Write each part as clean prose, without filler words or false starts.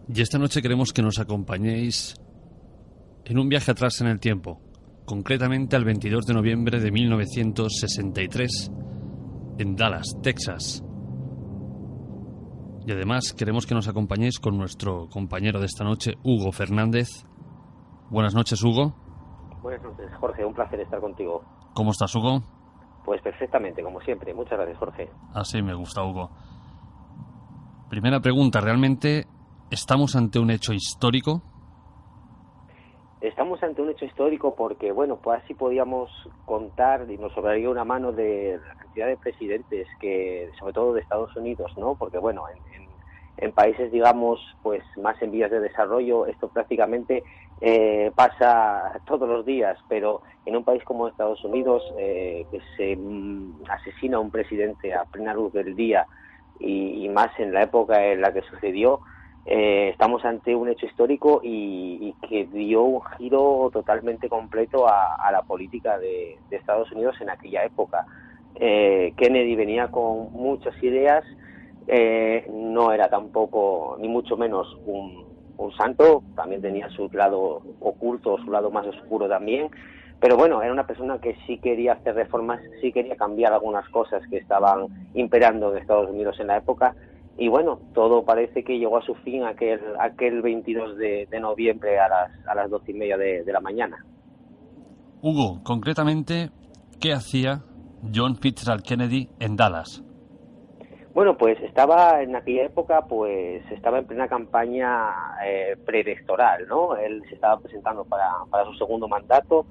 Y esta noche queremos que nos acompañéis en un viaje atrás en el tiempo, concretamente al 22 de noviembre de 1963, en Dallas, Texas. Y además queremos que nos acompañéis con nuestro compañero de esta noche, Hugo Fernández. Buenas noches, Hugo. Buenas noches, Jorge. Un placer estar contigo. ¿Cómo estás, Hugo? Pues perfectamente, como siempre. Muchas gracias, Jorge. Así me gusta, Hugo. Primera pregunta, ¿realmente estamos ante un hecho histórico? Estamos ante un hecho histórico porque, bueno, pues así podíamos contar y nos sobraría una mano de la cantidad de presidentes que, sobre todo de Estados Unidos, ¿no? Porque, bueno, en países, digamos, pues más en vías de desarrollo, esto prácticamente pasa todos los días, pero en un país como Estados Unidos, que se asesina a un presidente a plena luz del día y más en la época en la que sucedió, estamos ante un hecho histórico y que dio un giro totalmente completo a la política de Estados Unidos en aquella época. Kennedy venía con muchas ideas, no era tampoco, ni mucho menos, un santo, también tenía su lado oculto, su lado más oscuro también, pero bueno, era una persona que sí quería hacer reformas, sí quería cambiar algunas cosas que estaban imperando en Estados Unidos en la época. Y bueno, todo parece que llegó a su fin aquel 22 de noviembre a las 12:30 de la mañana. Hugo, concretamente, ¿qué hacía John Fitzgerald Kennedy en Dallas? Bueno, pues estaba en aquella época, pues estaba en plena campaña preelectoral, ¿no? Él se estaba presentando para su segundo mandato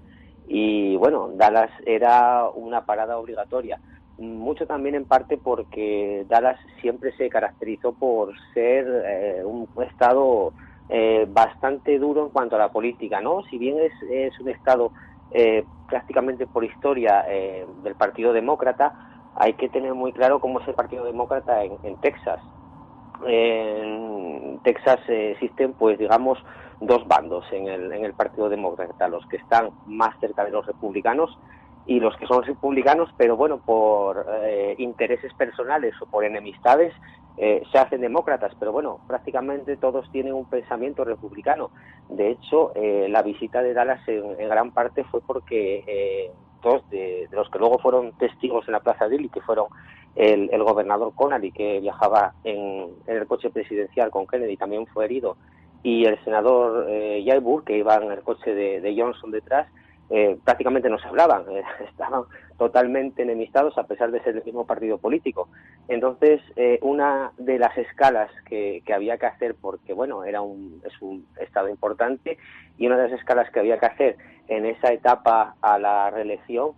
y bueno, Dallas era una parada obligatoria. Mucho también en parte porque Dallas siempre se caracterizó por ser un estado bastante duro en cuanto a la política, ¿no? Si bien es un estado prácticamente por historia del Partido Demócrata, hay que tener muy claro cómo es el Partido Demócrata en Texas. En Texas existen, pues digamos, dos bandos en el Partido Demócrata, los que están más cerca de los republicanos y los que son republicanos, pero bueno, por intereses personales o por enemistades, se hacen demócratas, pero bueno, prácticamente todos tienen un pensamiento republicano. De hecho, la visita de Dallas en gran parte fue porque dos de los que luego fueron testigos en la Plaza Dili, que fueron el gobernador Connally, que viajaba en el coche presidencial con Kennedy, también fue herido, y el senador Yaibur, que iba en el coche de Johnson detrás, prácticamente no se hablaban, estaban totalmente enemistados a pesar de ser del mismo partido político. Entonces, una de las escalas que había que hacer, porque bueno, es un estado importante, y una de las escalas que había que hacer en esa etapa a la reelección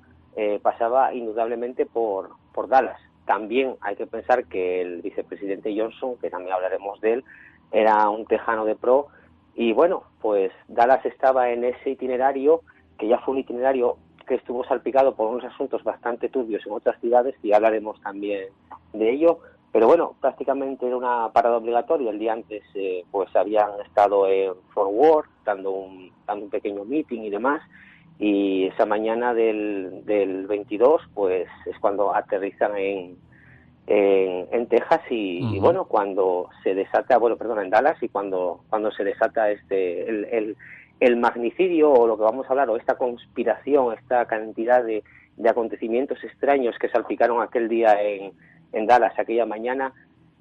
pasaba indudablemente por Dallas. También hay que pensar que el vicepresidente Johnson, que también hablaremos de él, era un tejano de pro, y bueno, pues Dallas estaba en ese itinerario, que ya fue un itinerario que estuvo salpicado por unos asuntos bastante turbios en otras ciudades, y hablaremos también de ello, pero bueno, prácticamente era una parada obligatoria. El día antes pues habían estado en Fort Worth dando un pequeño meeting y demás, y esa mañana del 22 pues es cuando aterrizan en Texas y bueno, cuando se desata, bueno, perdón, en Dallas, y cuando se desata el magnicidio, o lo que vamos a hablar, o esta conspiración, esta cantidad de acontecimientos extraños que salpicaron aquel día en Dallas, aquella mañana,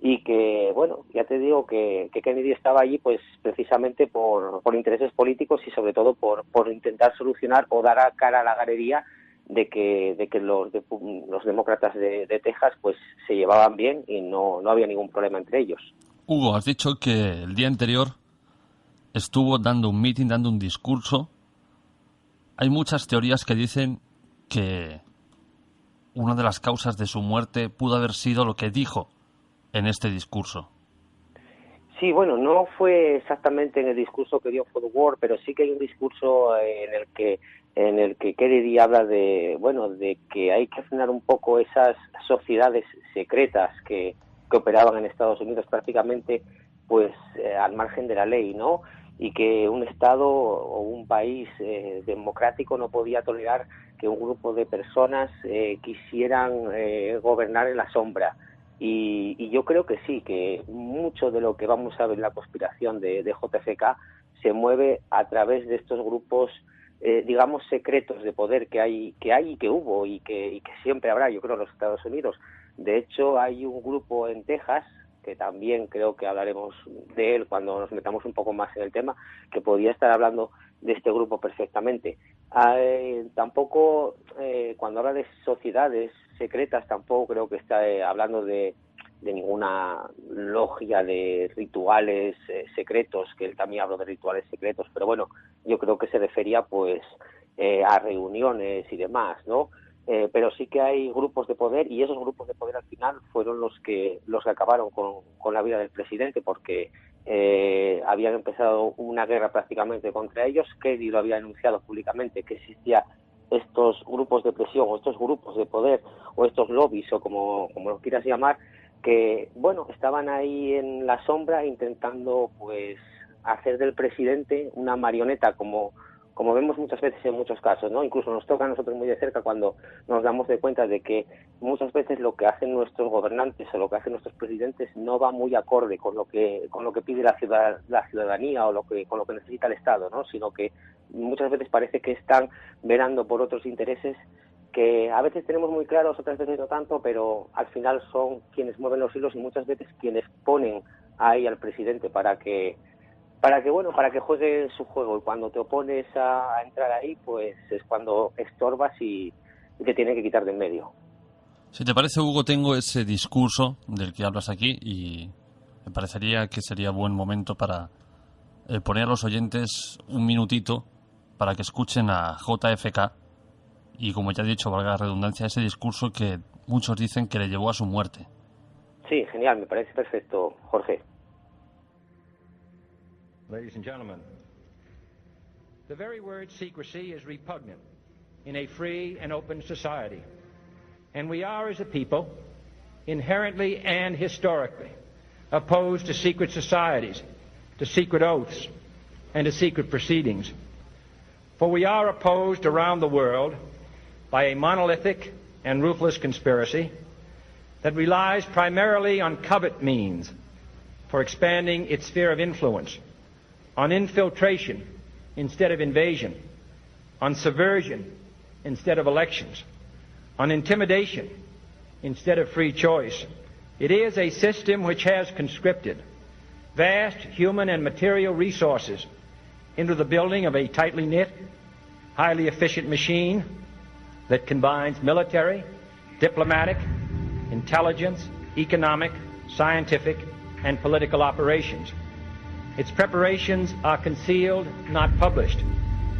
y que, bueno, ya te digo que Kennedy estaba allí pues precisamente por intereses políticos y sobre todo por intentar solucionar o dar a cara a la galería de que los demócratas de Texas pues se llevaban bien y no había ningún problema entre ellos. Hugo, has dicho que el día anterior estuvo dando un meeting, dando un discurso. Hay muchas teorías que dicen que una de las causas de su muerte pudo haber sido lo que dijo en este discurso. Sí, bueno, no fue exactamente en el discurso que dio Fort Worth, pero sí que hay un discurso en el que Kennedy habla de, bueno, de que hay que frenar un poco esas sociedades secretas que operaban en Estados Unidos prácticamente pues al margen de la ley, ¿no? Y que un Estado o un país democrático no podía tolerar que un grupo de personas quisieran gobernar en la sombra. y yo creo que sí, que mucho de lo que vamos a ver en la conspiración de JFK se mueve a través de estos grupos, digamos, secretos de poder que hay y que hubo y que siempre habrá, yo creo, en los Estados Unidos. De hecho, hay un grupo en Texas, que también creo que hablaremos de él cuando nos metamos un poco más en el tema, que podría estar hablando de este grupo perfectamente. Tampoco, cuando habla de sociedades secretas, tampoco creo que está hablando de ninguna logia de rituales secretos, que él también habló de rituales secretos, pero bueno, yo creo que se refería pues a reuniones y demás, ¿no? Pero sí que hay grupos de poder, y esos grupos de poder al final fueron los que acabaron con la vida del presidente, porque habían empezado una guerra prácticamente contra ellos. Kennedy lo había anunciado públicamente, que existía estos grupos de presión o estos grupos de poder o estos lobbies o como lo quieras llamar, que bueno, estaban ahí en la sombra intentando pues hacer del presidente una marioneta, como vemos muchas veces en muchos casos, ¿no? Incluso nos toca a nosotros muy de cerca cuando nos damos de cuenta de que muchas veces lo que hacen nuestros gobernantes o lo que hacen nuestros presidentes no va muy acorde con lo que pide la ciudadanía o con lo que necesita el Estado, ¿no? Sino que muchas veces parece que están velando por otros intereses que a veces tenemos muy claros, otras veces no tanto, pero al final son quienes mueven los hilos y muchas veces quienes ponen ahí al presidente para que juegue su juego, y cuando te opones a entrar ahí, pues es cuando estorbas y te tienen que quitar de en medio. Si te parece, Hugo, tengo ese discurso del que hablas aquí y me parecería que sería buen momento para poner a los oyentes un minutito para que escuchen a JFK y, como ya he dicho, valga la redundancia, ese discurso que muchos dicen que le llevó a su muerte. Sí, genial, me parece perfecto, Jorge. Ladies and gentlemen, the very word secrecy is repugnant in a free and open society. And we are, as a people, inherently and historically opposed to secret societies, to secret oaths, and to secret proceedings. For we are opposed around the world by a monolithic and ruthless conspiracy that relies primarily on covert means for expanding its sphere of influence, on infiltration instead of invasion, on subversion instead of elections, on intimidation instead of free choice. It is a system which has conscripted vast human and material resources into the building of a tightly knit, highly efficient machine that combines military, diplomatic, intelligence, economic, scientific, and political operations. Its preparations are concealed, not published.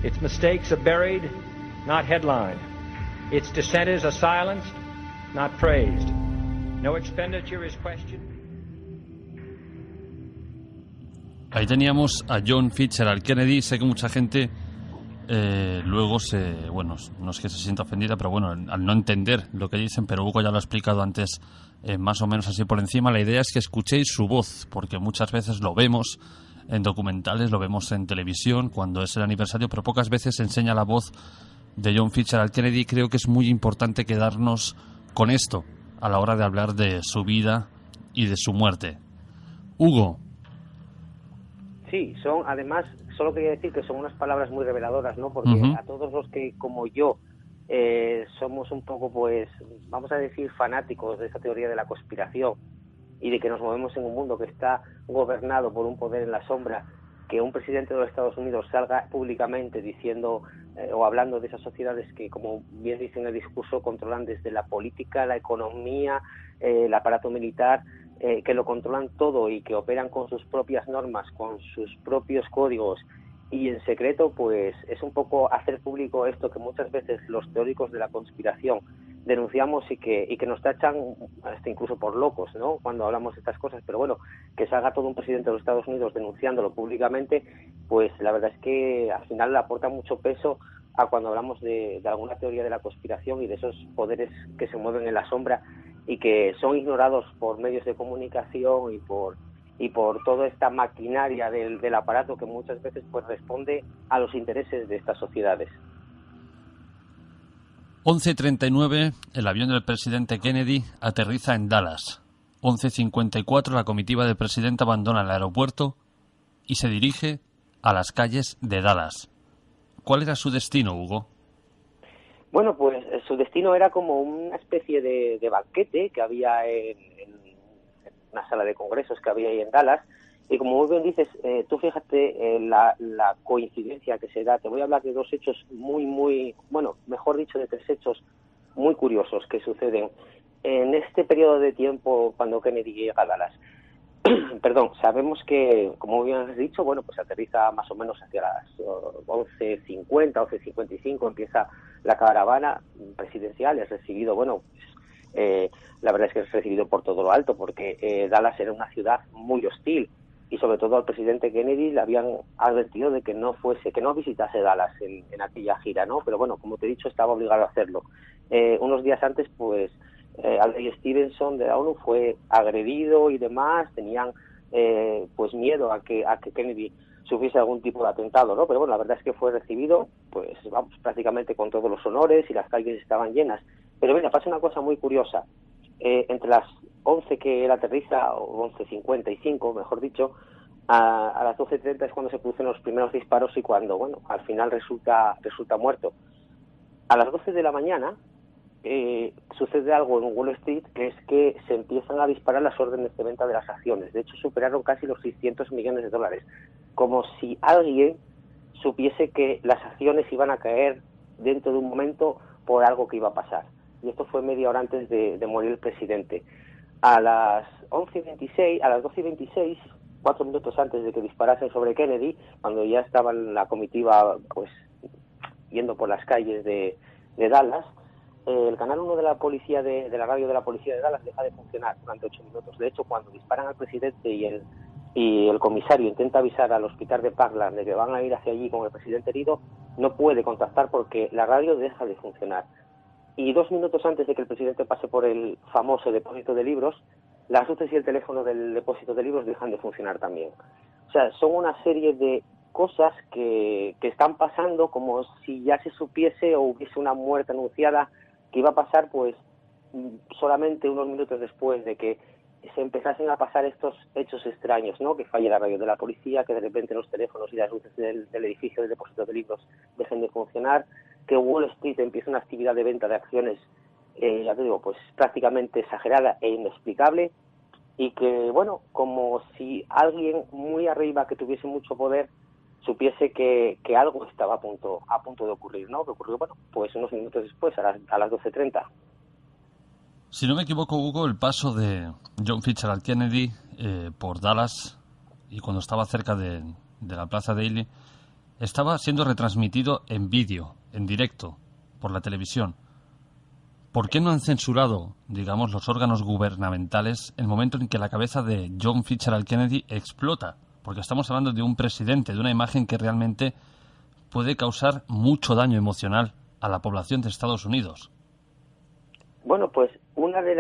Its mistakes are buried, not headlined. Its dissenters are silenced, not praised. No expenditure is questioned. Ahí teníamos a John Fitzgerald Kennedy. Sé que mucha gente luego no es que se sienta ofendida, pero bueno, al no entender lo que dicen, pero Hugo ya lo ha explicado antes más o menos así por encima. La idea es que escuchéis su voz, porque muchas veces lo vemos en documentales, lo vemos en televisión cuando es el aniversario, pero pocas veces se enseña la voz de John Fitzgerald Kennedy. Creo que es muy importante quedarnos con esto a la hora de hablar de su vida y de su muerte. Hugo. Sí, solo quería decir que son unas palabras muy reveladoras, ¿no? Porque a todos los que, como yo, somos un poco, pues, vamos a decir, fanáticos de esta teoría de la conspiración y de que nos movemos en un mundo que está gobernado por un poder en la sombra, que un presidente de los Estados Unidos salga públicamente diciendo o hablando de esas sociedades que, como bien dice en el discurso, controlan desde la política, la economía, el aparato militar, que lo controlan todo y que operan con sus propias normas, con sus propios códigos y en secreto, pues es un poco hacer público esto que muchas veces los teóricos de la conspiración denunciamos y que nos tachan hasta incluso por locos, ¿no?, cuando hablamos de estas cosas. Pero bueno, que salga todo un presidente de los Estados Unidos denunciándolo públicamente, pues la verdad es que al final le aporta mucho peso a cuando hablamos de alguna teoría de la conspiración y de esos poderes que se mueven en la sombra y que son ignorados por medios de comunicación y por toda esta maquinaria del aparato que muchas veces pues responde a los intereses de estas sociedades. 11:39, el avión del presidente Kennedy aterriza en Dallas. 11:54 la comitiva del presidente abandona el aeropuerto y se dirige a las calles de Dallas. ¿Cuál era su destino, Hugo? Bueno, pues su destino era como una especie de banquete que había en una sala de congresos que había ahí en Dallas. Y como muy bien dices, tú fíjate la coincidencia que se da. Te voy a hablar de dos hechos mejor dicho, de tres hechos muy curiosos que suceden en este periodo de tiempo cuando Kennedy llega a Dallas. Perdón, sabemos que, como bien has dicho, bueno, pues aterriza más o menos hacia las 11:50, 11:55, empieza la caravana presidencial, es recibido, la verdad es que es recibido por todo lo alto, porque Dallas era una ciudad muy hostil, y sobre todo al presidente Kennedy le habían advertido de que no visitase Dallas en aquella gira, ¿no? Pero bueno, como te he dicho, estaba obligado a hacerlo. Unos días antes, pues, Adlai Stevenson de la ONU fue agredido y demás, tenían pues miedo a que Kennedy sufriese algún tipo de atentado, ¿no? Pero bueno, la verdad es que fue recibido, pues vamos, prácticamente con todos los honores y las calles estaban llenas. Pero mira, pasa una cosa muy curiosa. Entre las 11 que él aterriza, o 11:55, mejor dicho, a las 12:30 es cuando se producen los primeros disparos y cuando, bueno, al final resulta muerto. A las 12 de la mañana sucede algo en Wall Street, que es que se empiezan a disparar las órdenes de venta de las acciones. De hecho, superaron casi los $600 millones, como si alguien supiese que las acciones iban a caer dentro de un momento por algo que iba a pasar. Y esto fue media hora antes de morir el presidente. A las 11:26, a las 12:26, 4 minutos antes de que disparasen sobre Kennedy, cuando ya estaba la comitiva pues yendo por las calles de Dallas, el canal 1 de la policía de la radio de la policía de Dallas deja de funcionar durante 8 minutos. De hecho, cuando disparan al presidente y el comisario intenta avisar al hospital de Parkland de que van a ir hacia allí con el presidente herido, no puede contactar porque la radio deja de funcionar. Y 2 minutos antes de que el presidente pase por el famoso depósito de libros, las luces y el teléfono del depósito de libros dejan de funcionar también. O sea, son una serie de cosas que están pasando como si ya se supiese o hubiese una muerte anunciada que iba a pasar, pues solamente unos minutos después de que se empezasen a pasar estos hechos extraños, ¿no? Que falle la radio de la policía, que de repente los teléfonos y las luces del edificio del depósito de libros dejen de funcionar, que Wall Street empiece una actividad de venta de acciones, ya te digo, pues prácticamente exagerada e inexplicable, y que, bueno, como si alguien muy arriba que tuviese mucho poder supiese que algo estaba a punto de ocurrir, ¿no? Que ocurrió, bueno, pues unos minutos después, a las 12:30. Si no me equivoco, Hugo, el paso de John Fitzgerald Kennedy por Dallas y cuando estaba cerca de la Plaza Daly, estaba siendo retransmitido en vídeo, en directo, por la televisión. ¿Por qué no han censurado, digamos, los órganos gubernamentales el momento en que la cabeza de John Fitzgerald Kennedy explota? Porque estamos hablando de un presidente, de una imagen que realmente puede causar mucho daño emocional a la población de Estados Unidos. Bueno, pues una de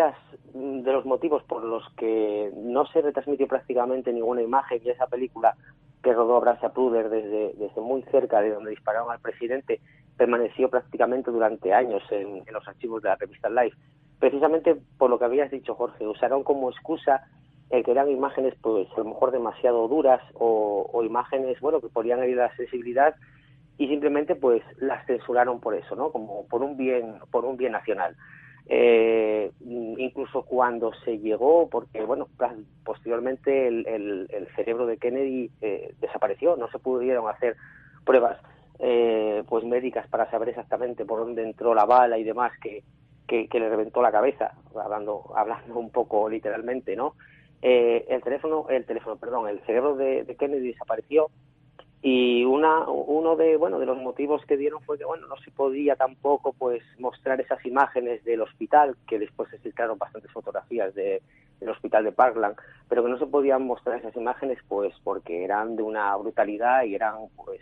los motivos por los que no se retransmitió prácticamente ninguna imagen de esa película que rodó Brad Zapruder desde muy cerca de donde dispararon al presidente permaneció prácticamente durante años en los archivos de la revista Life. Precisamente por lo que habías dicho, Jorge, usaron como excusa el que eran imágenes pues a lo mejor demasiado duras o imágenes, bueno, que podían herir la sensibilidad, y simplemente pues las censuraron por eso, ¿no? Como por un bien nacional. Incluso cuando se llegó, porque bueno, posteriormente el cerebro de Kennedy desapareció, no se pudieron hacer pruebas pues médicas para saber exactamente por dónde entró la bala y demás que le reventó la cabeza, hablando un poco literalmente, ¿no? El cerebro de Kennedy desapareció. Y uno de los motivos que dieron fue que no se podía tampoco pues mostrar esas imágenes del hospital, que después se filtraron bastantes fotografías del hospital de Parkland, pero que no se podían mostrar esas imágenes pues porque eran de una brutalidad y eran pues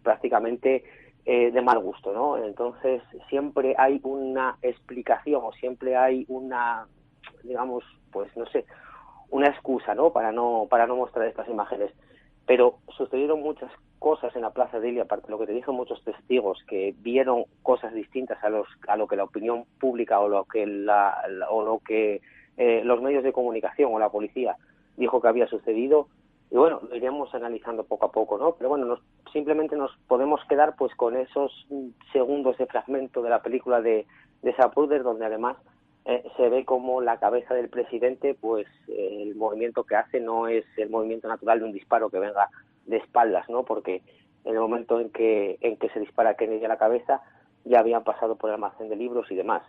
prácticamente de mal gusto, ¿no? Entonces siempre hay una explicación o siempre hay una, digamos, pues no sé, una excusa, ¿no? Para no mostrar estas imágenes. Pero sucedieron muchas cosas en la Plaza Daly, aparte de lo que te dije, muchos testigos que vieron cosas distintas a lo que la opinión pública o lo que los medios de comunicación o la policía dijo que había sucedido. Y bueno, lo iremos analizando poco a poco, ¿no? Pero bueno, simplemente nos podemos quedar pues con esos segundos de fragmento de la película de Zapruder, donde además se ve como la cabeza del presidente, pues el movimiento que hace no es el movimiento natural de un disparo que venga de espaldas, ¿no? Porque en el momento en que se dispara a Kennedy a la cabeza, ya habían pasado por el almacén de libros y demás.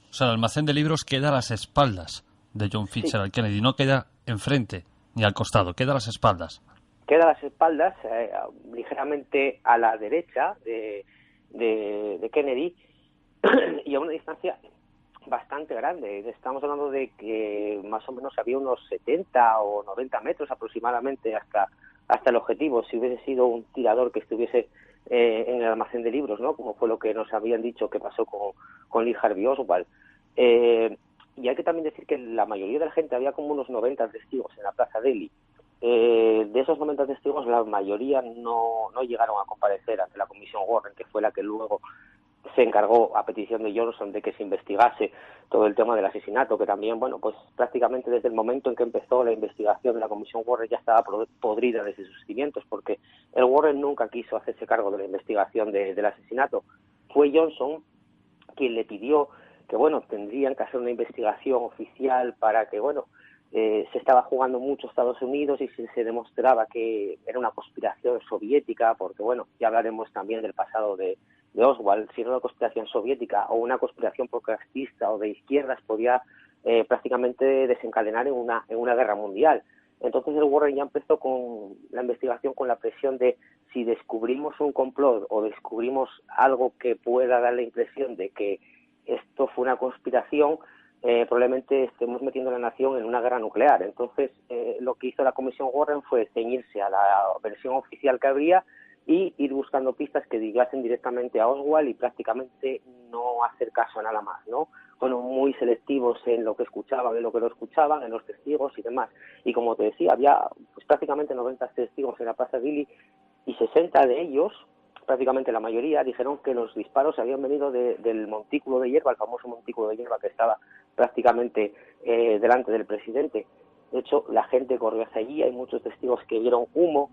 O sea, el almacén de libros queda a las espaldas de John Fitzgerald Kennedy, no queda enfrente ni al costado, queda a las espaldas. Queda a las espaldas, ligeramente a la derecha de Kennedy y a una distancia bastante grande. Estamos hablando de que más o menos había unos 70 o 90 metros aproximadamente hasta el objetivo, si hubiese sido un tirador que estuviese en el almacén de libros, ¿no? Como fue lo que nos habían dicho que pasó con Lee Harvey Oswald. Y hay que también decir que la mayoría de la gente, había como unos 90 testigos en la Plaza Delhi. De esos 90 testigos, la mayoría no llegaron a comparecer ante la Comisión Warren, que fue la que luego se encargó, a petición de Johnson, de que se investigase todo el tema del asesinato, que también, bueno, pues prácticamente desde el momento en que empezó la investigación de la Comisión Warren ya estaba podrida desde sus cimientos, porque el Warren nunca quiso hacerse cargo de la investigación del asesinato. Fue Johnson quien le pidió que, bueno, tendrían que hacer una investigación oficial para que, bueno, se estaba jugando mucho Estados Unidos y si se demostraba que era una conspiración soviética, porque, bueno, ya hablaremos también del pasado de Oswald, si era una conspiración soviética o una conspiración procrastista o de izquierdas, podía prácticamente desencadenar en una guerra mundial. Entonces el Warren ya empezó con la investigación con la presión de si descubrimos un complot o descubrimos algo que pueda dar la impresión de que esto fue una conspiración, probablemente estemos metiendo a la nación en una guerra nuclear. Entonces lo que hizo la Comisión Warren fue ceñirse a la versión oficial que habría y ir buscando pistas que digasen directamente a Oswald y prácticamente no hacer caso a nada más, ¿no? Bueno, muy selectivos en lo que escuchaban, en lo que no escuchaban, en los testigos y demás. Y como te decía, había pues prácticamente 90 testigos en la Plaza Delhi y 60 de ellos, prácticamente la mayoría, dijeron que los disparos habían venido del montículo de hierba, el famoso montículo de hierba que estaba prácticamente delante del presidente. De hecho, la gente corrió hacia allí, hay muchos testigos que vieron humo.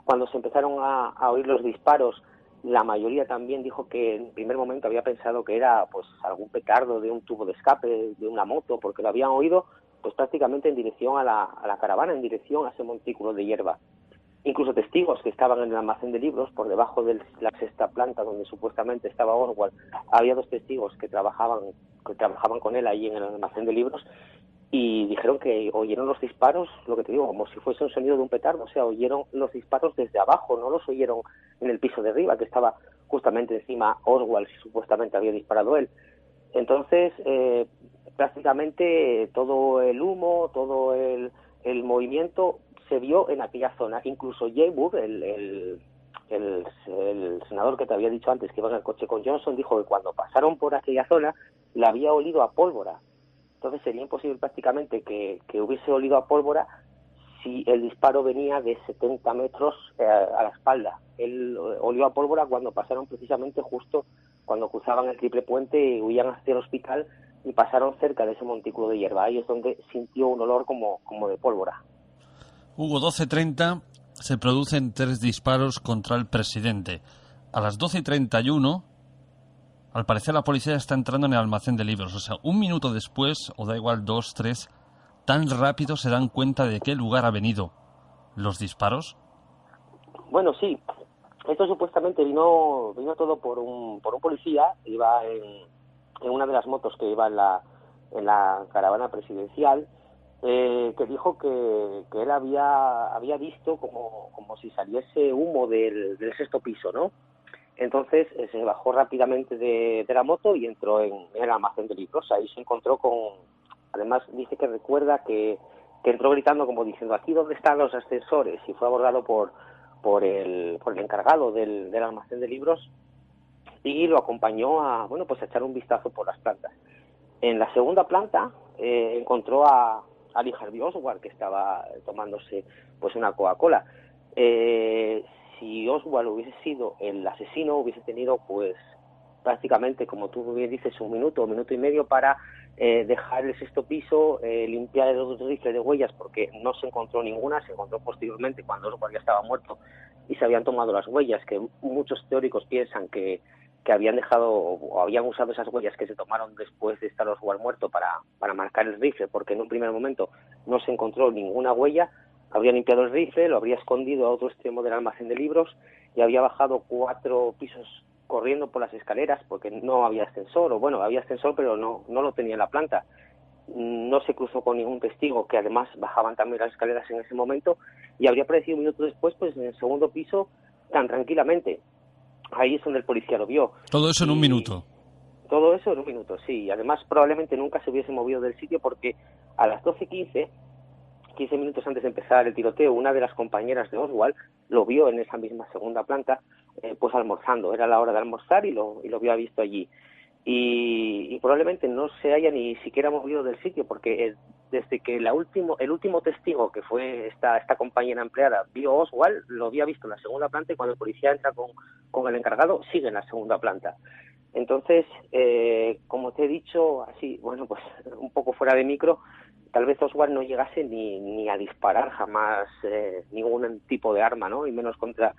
Cuando se empezaron a oír los disparos, la mayoría también dijo que en primer momento había pensado que era pues algún petardo de un tubo de escape de una moto, porque lo habían oído pues prácticamente en dirección a la caravana, en dirección a ese montículo de hierba. Incluso testigos que estaban en el almacén de libros, por debajo de la sexta planta donde supuestamente estaba Oswald, había dos testigos que trabajaban con él ahí en el almacén de libros, y dijeron que oyeron los disparos, lo que te digo, como si fuese un sonido de un petardo, o sea, oyeron los disparos desde abajo, no los oyeron en el piso de arriba, que estaba justamente encima Oswald, si supuestamente había disparado él. Entonces, prácticamente todo el humo, todo el movimiento se vio en aquella zona. Incluso Jay Burr, el senador que te había dicho antes que iba en el coche con Johnson, dijo que cuando pasaron por aquella zona la había olido a pólvora. Entonces sería imposible prácticamente que hubiese olido a pólvora si el disparo venía de 70 metros a la espalda. Él olió a pólvora cuando pasaron precisamente justo cuando cruzaban el triple puente y huían hacia el hospital y pasaron cerca de ese montículo de hierba. Ahí es donde sintió un olor como de pólvora. Hugo, 12:30 se producen 3 disparos contra el presidente. A las 12:31, al parecer la policía está entrando en el almacén de libros. O sea, un minuto después, o da igual 2, 3, tan rápido se dan cuenta de qué lugar ha venido los disparos. Bueno, sí. Esto supuestamente vino todo por un policía. Iba en una de las motos que iba en la caravana presidencial. Que dijo que él había visto como si saliese humo del sexto piso, ¿no? Entonces se bajó rápidamente de la moto y entró en el almacén de libros. Ahí se encontró además dice que recuerda que entró gritando como diciendo aquí dónde están los ascensores, y fue abordado por el encargado del almacén de libros y lo acompañó a echar un vistazo por las plantas. En la segunda planta encontró a Lee Harvey Oswald, que estaba tomándose pues una Coca-Cola. Si Oswald hubiese sido el asesino, hubiese tenido pues prácticamente, como tú bien dices, un minuto y medio para dejar el sexto piso, limpiar el rifle de huellas porque no se encontró ninguna, se encontró posteriormente cuando Oswald ya estaba muerto y se habían tomado las huellas, que muchos teóricos piensan que habían dejado o habían usado esas huellas que se tomaron después de estar Oswald muerto para marcar el rifle, porque en un primer momento no se encontró ninguna huella. Habría limpiado el rifle, lo habría escondido a otro extremo del almacén de libros y había bajado 4 pisos corriendo por las escaleras porque no había ascensor, o bueno, había ascensor pero no lo tenía en la planta. No se cruzó con ningún testigo, que además bajaban también las escaleras en ese momento, y habría aparecido un minuto después pues en el segundo piso tan tranquilamente. Ahí es donde el policía lo vio. Todo eso en un minuto. Todo eso en un minuto, sí. Además probablemente nunca se hubiese movido del sitio porque a las 12:15, 15 minutos antes de empezar el tiroteo, una de las compañeras de Oswald lo vio en esa misma segunda planta, pues almorzando. Era la hora de almorzar y lo había visto allí. Y probablemente no se haya ni siquiera movido del sitio porque desde que el último testigo, que fue esta compañera empleada, vio Oswald, lo había visto en la segunda planta, y cuando el policía entra con el encargado, sigue en la segunda planta. Entonces, como te he dicho, así, bueno, pues un poco fuera de micro, tal vez Oswald no llegase ni a disparar jamás ningún tipo de arma, ¿no? Y menos contra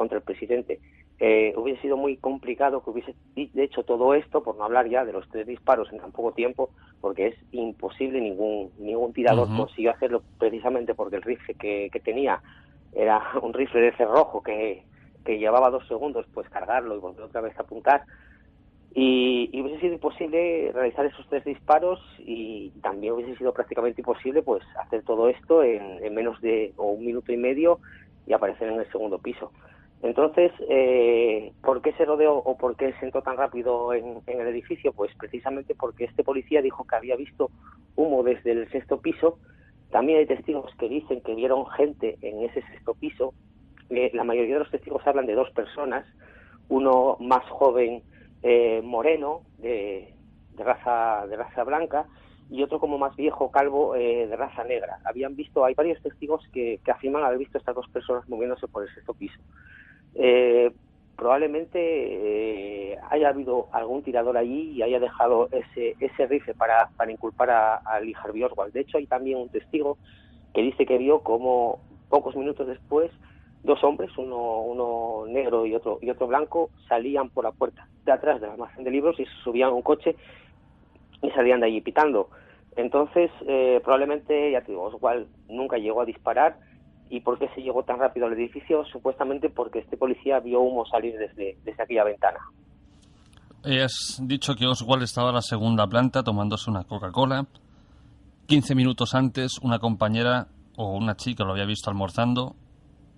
el presidente. Hubiese sido muy complicado que hubiese hecho todo esto, por no hablar ya de los 3 disparos en tan poco tiempo, porque es imposible, ningún tirador consiguió hacerlo, precisamente porque el rifle que tenía era un rifle de cerrojo que llevaba 2 segundos pues cargarlo y volver otra vez a apuntar. Y hubiese sido imposible realizar esos 3 disparos, y también hubiese sido prácticamente imposible pues hacer todo esto en menos de un minuto y medio y aparecer en el segundo piso. Entonces, ¿por qué se rodeó o por qué se entró tan rápido en el edificio? Pues precisamente porque este policía dijo que había visto humo desde el sexto piso. También hay testigos que dicen que vieron gente en ese sexto piso. La mayoría de los testigos hablan de 2 personas, uno más joven, moreno, de raza blanca, y otro como más viejo, calvo, de raza negra. Hay varios testigos que afirman haber visto a estas 2 personas moviéndose por el sexto piso. Probablemente haya habido algún tirador allí y haya dejado ese rifle para inculpar a Lee Harvey Oswald. De hecho, hay también un testigo que dice que vio como pocos minutos después 2 hombres, uno negro y otro blanco, salían por la puerta de atrás del almacén de libros y se subían a un coche y salían de allí pitando. Entonces, probablemente, ya te digo, Oswald nunca llegó a disparar. ¿Y por qué se llegó tan rápido al edificio? Supuestamente porque este policía vio humo salir desde aquella ventana. Has dicho que Oswald estaba en la segunda planta tomándose una Coca-Cola. 15 minutos antes, una compañera o una chica lo había visto almorzando.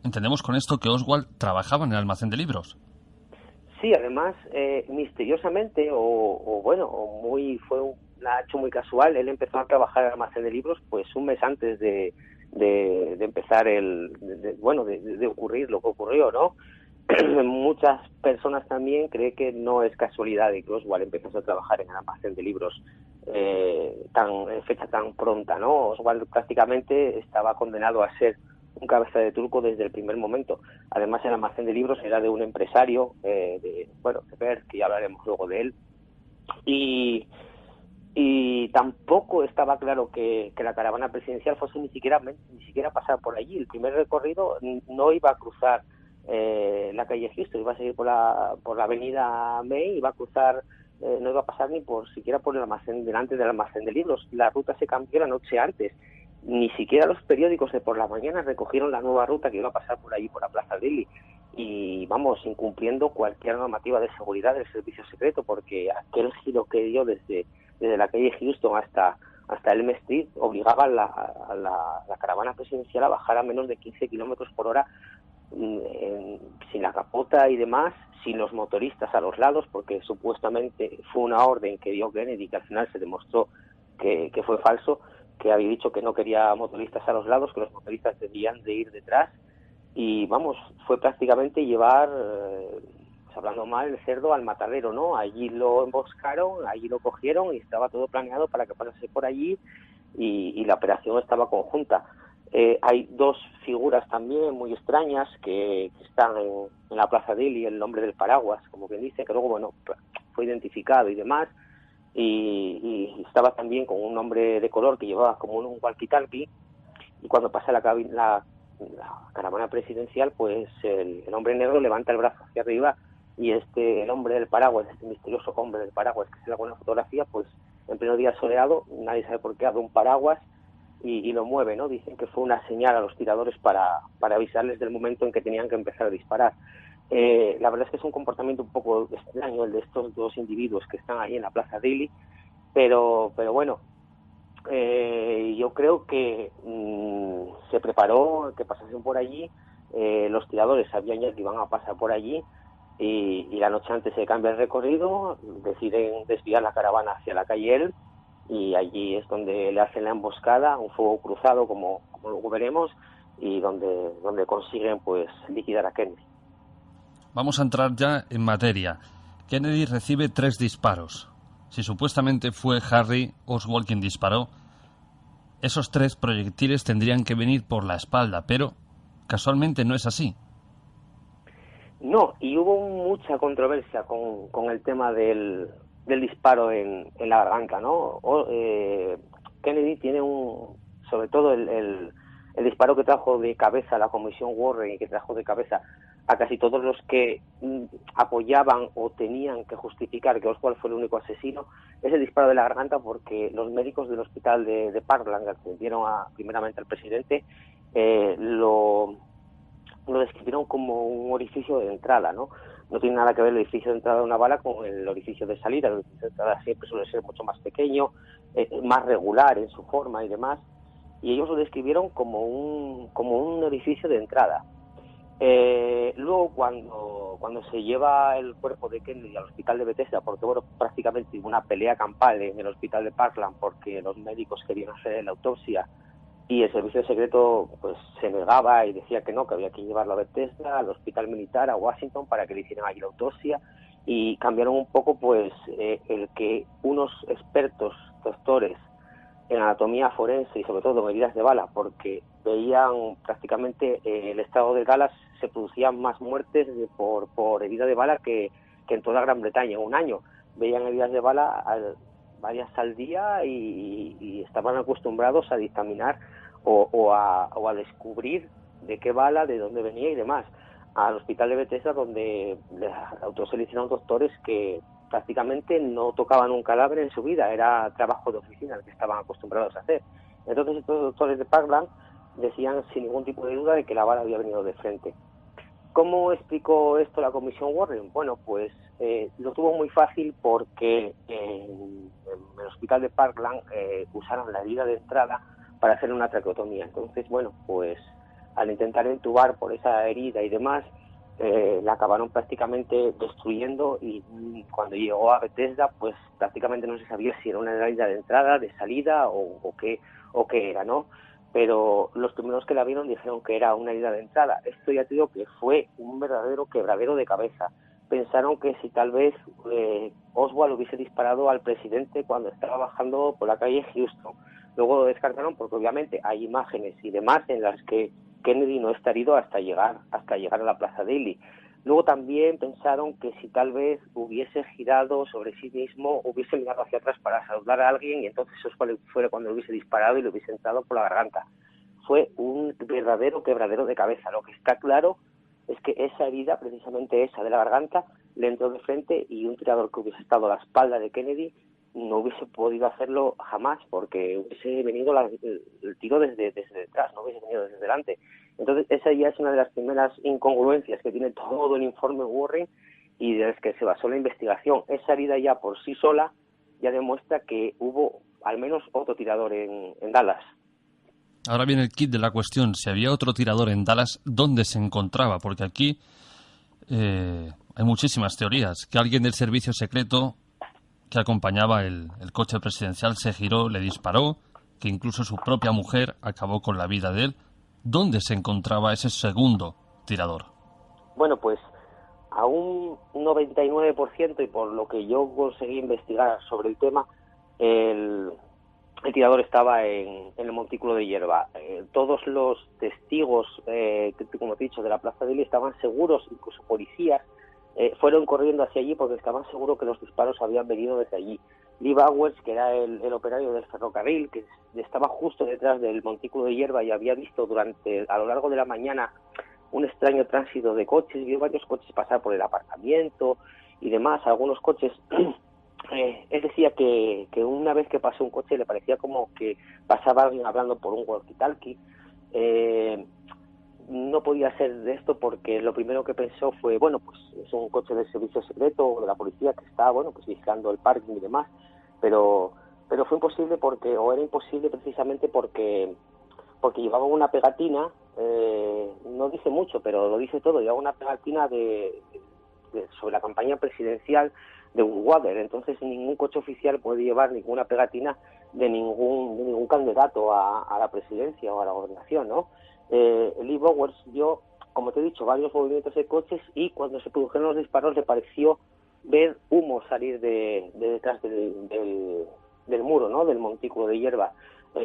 ¿Entendemos con esto que Oswald trabajaba en el almacén de libros? Sí, además, misteriosamente, fue un hecho muy casual, él empezó a trabajar en el almacén de libros pues un mes antes de empezar de ocurrir lo que ocurrió, ¿no? Muchas personas también creen que no es casualidad de que Oswald empezó a trabajar en el almacén de libros en fecha tan pronta, ¿no? Oswald prácticamente estaba condenado a ser un cabeza de turco desde el primer momento. Además, el almacén de libros era de un empresario, de Bert, que ya hablaremos luego de él, y tampoco estaba claro que la caravana presidencial fuese ni siquiera pasar por allí. El primer recorrido no iba a cruzar la calle Houston, iba a seguir por la avenida May, iba a cruzar, no iba a pasar ni siquiera por el almacén, delante del almacén de libros. La ruta se cambió la noche antes. Ni siquiera los periódicos de por la mañana recogieron la nueva ruta que iba a pasar por allí, por la Plaza Daly, y vamos, incumpliendo cualquier normativa de seguridad del servicio secreto, porque aquel giro que dio desde la calle Houston hasta Elm Street obligaba a la caravana presidencial a bajar a menos de 15 kilómetros por hora, sin la capota y demás, sin los motoristas a los lados, porque supuestamente fue una orden que dio Kennedy, que al final se demostró que fue falso, que había dicho que no quería motoristas a los lados, que los motoristas debían de ir detrás, y vamos, fue prácticamente llevar, hablando mal, el cerdo al matadero, ¿no? Allí lo emboscaron, allí lo cogieron y estaba todo planeado para que pasase por allí, y la operación estaba conjunta. Hay 2 figuras también muy extrañas que están en la Plaza Daly, el hombre del paraguas, como quien dice, que luego, bueno, fue identificado y demás. y estaba también con un hombre de color que llevaba como un walkie-talkie, y cuando pasa la caravana presidencial, pues el hombre negro levanta el brazo hacia arriba, y el hombre del paraguas, este misterioso hombre del paraguas que se le hace una fotografía, pues en pleno día soleado, nadie sabe por qué, abre un paraguas y lo mueve, ¿no? Dicen que fue una señal a los tiradores para avisarles del momento en que tenían que empezar a disparar. La verdad es que es un comportamiento un poco extraño el de estos dos individuos que están ahí en la Plaza Daly, pero bueno, yo creo que se preparó que pasasen por allí, los tiradores sabían ya que iban a pasar por allí, y la noche antes se cambia el recorrido, deciden desviar la caravana hacia la calle Elm, y allí es donde le hacen la emboscada, un fuego cruzado como luego veremos, y donde consiguen pues liquidar a Kennedy. Vamos a entrar ya en materia. Kennedy recibe 3 disparos. Si supuestamente fue Harry Oswald quien disparó, esos 3 proyectiles tendrían que venir por la espalda, pero casualmente no es así. No, y hubo mucha controversia con el tema del disparo en la garganta, ¿no? Kennedy tiene sobre todo el disparo que trajo de cabeza a la comisión Warren, y que trajo de cabeza a casi todos los que apoyaban o tenían que justificar que Oswald fue el único asesino, es el disparo de la garganta, porque los médicos del hospital de Parkland, que atendieron primeramente al presidente, lo describieron como un orificio de entrada, ¿no? No tiene nada que ver el orificio de entrada de una bala con el orificio de salida. El orificio de entrada siempre suele ser mucho más pequeño, más regular en su forma y demás, y ellos lo describieron como un orificio de entrada. Luego cuando se lleva el cuerpo de Kennedy al hospital de Bethesda, porque bueno, prácticamente hubo una pelea campal en el hospital de Parkland porque los médicos querían hacer la autopsia y el servicio secreto pues se negaba y decía que no, que había que llevarlo a Bethesda, al hospital militar, a Washington, para que le hicieran allí la autopsia, y cambiaron un poco pues el que unos expertos doctores en anatomía forense y sobre todo en heridas de bala, porque veían prácticamente el estado de Dallas, se producían más muertes por herida de bala que en toda Gran Bretaña en un año. Veían heridas de bala varias al día y estaban acostumbrados a dictaminar o a descubrir de qué bala, de dónde venía y demás. Al hospital de Bethesda, donde la autopsia le hicieron doctores que prácticamente no tocaban un cadáver en su vida, era trabajo de oficina el que estaban acostumbrados a hacer. Entonces estos doctores de Parkland decían sin ningún tipo de duda de que la bala había venido de frente. ¿Cómo explicó esto la comisión Warren? Bueno, pues lo tuvo muy fácil, porque en el hospital de Parkland usaron la herida de entrada para hacer una traqueotomía. Entonces, bueno, pues al intentar entubar por esa herida y demás, la acabaron prácticamente destruyendo, y cuando llegó a Bethesda, pues prácticamente no se sabía si era una herida de entrada, de salida o qué era, ¿no? Pero los primeros que la vieron dijeron que era una herida de entrada. Esto ya te digo que fue un verdadero quebradero de cabeza. Pensaron que si tal vez Oswald hubiese disparado al presidente cuando estaba bajando por la calle Houston. Luego lo descartaron porque obviamente hay imágenes y demás en las que Kennedy no está herido hasta llegar a la Plaza Daly. Luego también pensaron que si tal vez hubiese girado sobre sí mismo, hubiese mirado hacia atrás para saludar a alguien, y entonces eso fuera cuando lo hubiese disparado y le hubiese entrado por la garganta. Fue un verdadero quebradero de cabeza. Lo que está claro es que esa herida, precisamente esa de la garganta, le entró de frente, y un tirador que hubiese estado a la espalda de Kennedy no hubiese podido hacerlo jamás, porque hubiese venido el tiro desde detrás, no hubiese venido desde delante. Entonces esa ya es una de las primeras incongruencias que tiene todo el informe Warren y de las que se basó la investigación. Esa herida ya por sí sola ya demuestra que hubo al menos otro tirador en Dallas. Ahora viene el kit de la cuestión. Si había otro tirador en Dallas, ¿dónde se encontraba? Porque aquí hay muchísimas teorías. Que alguien del servicio secreto que acompañaba el coche presidencial se giró, le disparó, que incluso su propia mujer acabó con la vida de él. ¿Dónde se encontraba ese segundo tirador? Bueno, pues a un 99%, y por lo que yo conseguí investigar sobre el tema, el tirador estaba en el montículo de hierba. Todos los testigos, como te he dicho, de la Plaza Daly estaban seguros, incluso policías, fueron corriendo hacia allí porque estaban seguros que los disparos habían venido desde allí. Lee Bowers, que era el operario del ferrocarril, que estaba justo detrás del montículo de hierba y había visto a lo largo de la mañana un extraño tránsito de coches, vio varios coches pasar por el aparcamiento y demás, algunos coches. Él decía que una vez que pasó un coche le parecía como que pasaba alguien hablando por un walkie-talkie. No podía ser de esto porque lo primero que pensó fue, bueno, pues es un coche del servicio secreto o de la policía que está, bueno, pues vigilando el parking y demás, pero fue imposible era imposible precisamente porque llevaba una pegatina, no dice mucho, pero lo dice todo, llevaba una pegatina sobre la campaña presidencial de Woodwater. Entonces ningún coche oficial puede llevar ninguna pegatina de ningún candidato a la presidencia o a la gobernación, ¿no? Lee Bowers vio, como te he dicho, varios movimientos de coches y cuando se produjeron los disparos le pareció ver humo salir de detrás del muro, ¿no? Del montículo de hierba.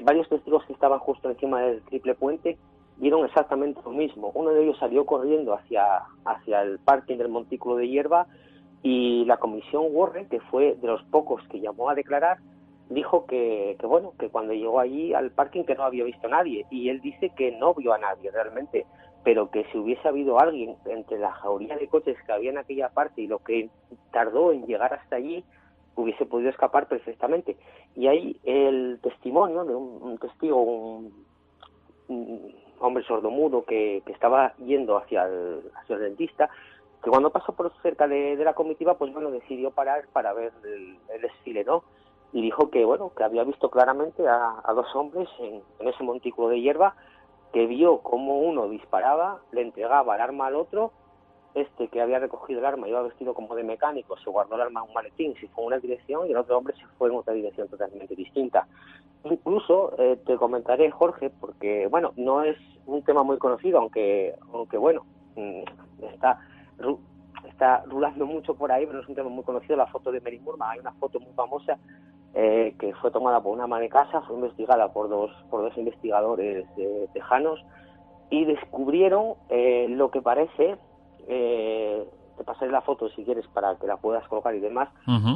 Varios testigos que estaban justo encima del triple puente vieron exactamente lo mismo. Uno de ellos salió corriendo hacia el parking del montículo de hierba y la comisión Warren, que fue de los pocos que llamó a declarar, dijo que cuando llegó allí al parking que no había visto a nadie, y él dice que no vio a nadie realmente, pero que si hubiese habido alguien entre la jauría de coches que había en aquella parte y lo que tardó en llegar hasta allí, hubiese podido escapar perfectamente. Y ahí el testimonio de un testigo, un hombre sordomudo que estaba yendo hacia el dentista, que cuando pasó por cerca de la comitiva, pues bueno, decidió parar para ver el desfile, ¿no? Y dijo que había visto claramente a dos hombres en ese montículo de hierba, que vio cómo uno disparaba, le entregaba el arma al otro. Este que había recogido el arma iba vestido como de mecánico, se guardó el arma en un maletín, se fue en una dirección y el otro hombre se fue en otra dirección totalmente distinta. Incluso te comentaré, Jorge, porque no es un tema muy conocido, aunque está rulando mucho por ahí, pero es un tema muy conocido, la foto de Mary Moorman. Hay una foto muy famosa que fue tomada por una ama de casa, fue investigada por dos investigadores tejanos y descubrieron lo que parece, te pasaré la foto si quieres para que la puedas colocar y demás,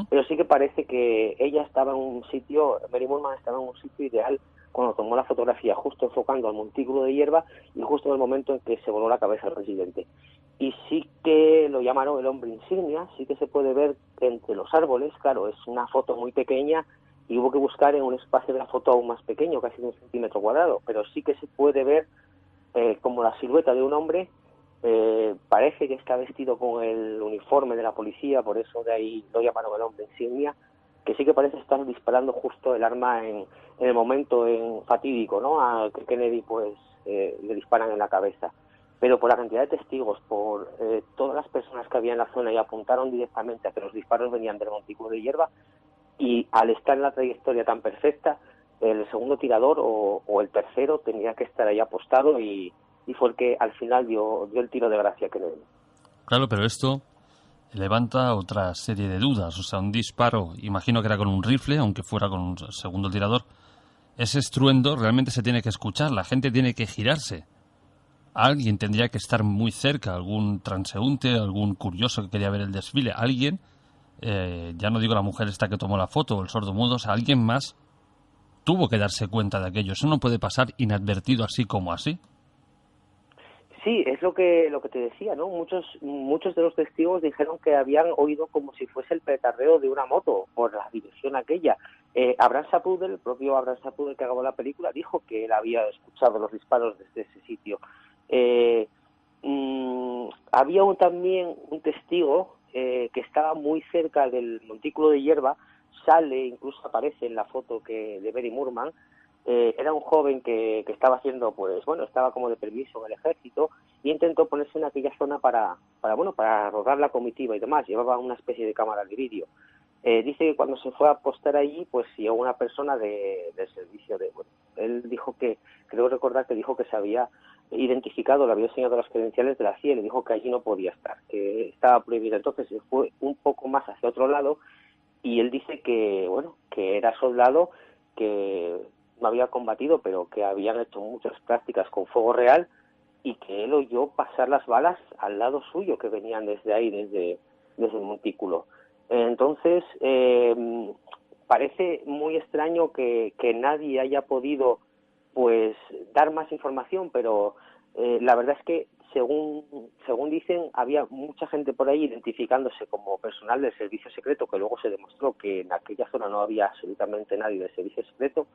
pero sí que parece que ella estaba en un sitio, Mary Moorman estaba en un sitio ideal cuando tomó la fotografía, justo enfocando al montículo de hierba y justo en el momento en que se voló la cabeza al presidente. Y sí que lo llamaron el hombre insignia, sí que se puede ver entre los árboles, claro, es una foto muy pequeña y hubo que buscar en un espacio de la foto aún más pequeño, casi de 1 centímetro cuadrado, pero sí que se puede ver como la silueta de un hombre. Parece que está vestido con el uniforme de la policía, por eso de ahí lo llamaron el hombre insignia, que sí que parece estar disparando justo el arma en el momento fatídico, ¿no? A que Kennedy le disparan en la cabeza. Pero por la cantidad de testigos, por todas las personas que había en la zona y apuntaron directamente a que los disparos venían del montículo de hierba, y al estar en la trayectoria tan perfecta, el segundo tirador o el tercero tenía que estar ahí apostado y fue el que al final dio el tiro de gracia que le dio. Claro, pero esto levanta otra serie de dudas. O sea, un disparo, imagino que era con un rifle, aunque fuera con un segundo tirador. Ese estruendo realmente se tiene que escuchar, la gente tiene que girarse. Alguien tendría que estar muy cerca, algún transeúnte, algún curioso que quería ver el desfile, alguien, ya no digo la mujer esta que tomó la foto o el sordomudo, o sea, alguien más tuvo que darse cuenta de aquello. Eso no puede pasar inadvertido así como así. Sí, es lo que te decía, ¿no? Muchos de los testigos dijeron que habían oído como si fuese el petardeo de una moto por la dirección aquella. Abraham Zapruder, el propio Abraham Zapruder que acabó la película, dijo que él había escuchado los disparos desde ese sitio. Había también un testigo que estaba muy cerca del montículo de hierba, sale, incluso aparece en la foto de Mary Moorman. Era un joven que estaba haciendo, estaba como de permiso en el ejército y intentó ponerse en aquella zona para rodar la comitiva y demás. Llevaba una especie de cámara de vídeo. Dice que cuando se fue a apostar allí, pues llegó una persona del servicio él dijo creo recordar que dijo que se había identificado, le había enseñado las credenciales de la CIA y le dijo que allí no podía estar, que estaba prohibido. Entonces se fue un poco más hacia otro lado y él dice que era soldado, que no había combatido, pero que habían hecho muchas prácticas con fuego real y que él oyó pasar las balas al lado suyo que venían desde ahí, desde el montículo. Entonces, parece muy extraño que nadie haya podido pues dar más información, pero la verdad es que según dicen, había mucha gente por ahí identificándose como personal del servicio secreto, que luego se demostró que en aquella zona no había absolutamente nadie del servicio secreto,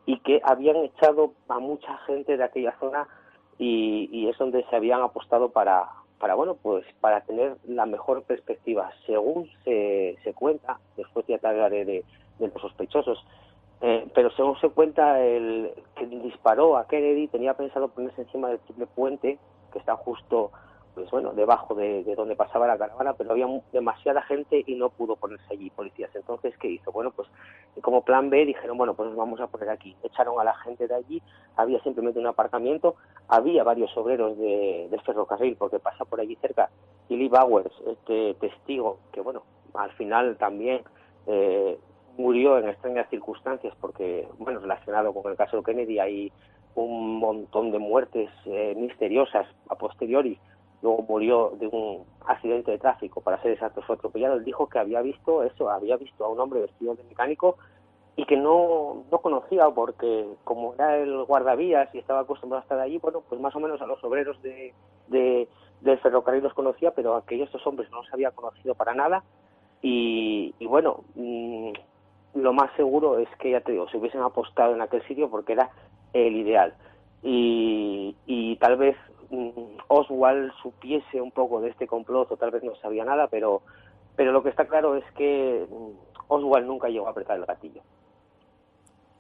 y que habían echado a mucha gente de aquella zona, y es donde se habían apostado para bueno, pues para tener la mejor perspectiva. Según se cuenta, después ya te hablaré de los sospechosos, pero según se cuenta, el que disparó a Kennedy tenía pensado ponerse encima del triple puente, que está justo, pues bueno, debajo de donde pasaba la caravana, pero había demasiada gente y no pudo ponerse allí policías. Entonces, ¿qué hizo? Bueno, pues como plan B dijeron, bueno, pues nos vamos a poner aquí. Echaron a la gente de allí, había simplemente un aparcamiento, había varios obreros del ferrocarril, porque pasa por allí cerca, y Lee Bowers, este testigo, que bueno, al final también murió en extrañas circunstancias, porque, bueno, relacionado con el caso de Kennedy hay un montón de muertes misteriosas a posteriori. Luego murió de un accidente de tráfico, para ser exacto, fue atropellado. Él dijo que había visto a un hombre vestido de mecánico y que no conocía, porque como era el guardavías y estaba acostumbrado a estar allí, bueno, pues más o menos a los obreros del ferrocarril los conocía, pero a aquellos dos hombres no los había conocido para nada. Y bueno, lo más seguro es que, ya te digo, se hubiesen apostado en aquel sitio porque era el ideal. Y tal vez Oswald supiese un poco de este complot, o tal vez no sabía nada, pero lo que está claro es que Oswald nunca llegó a apretar el gatillo.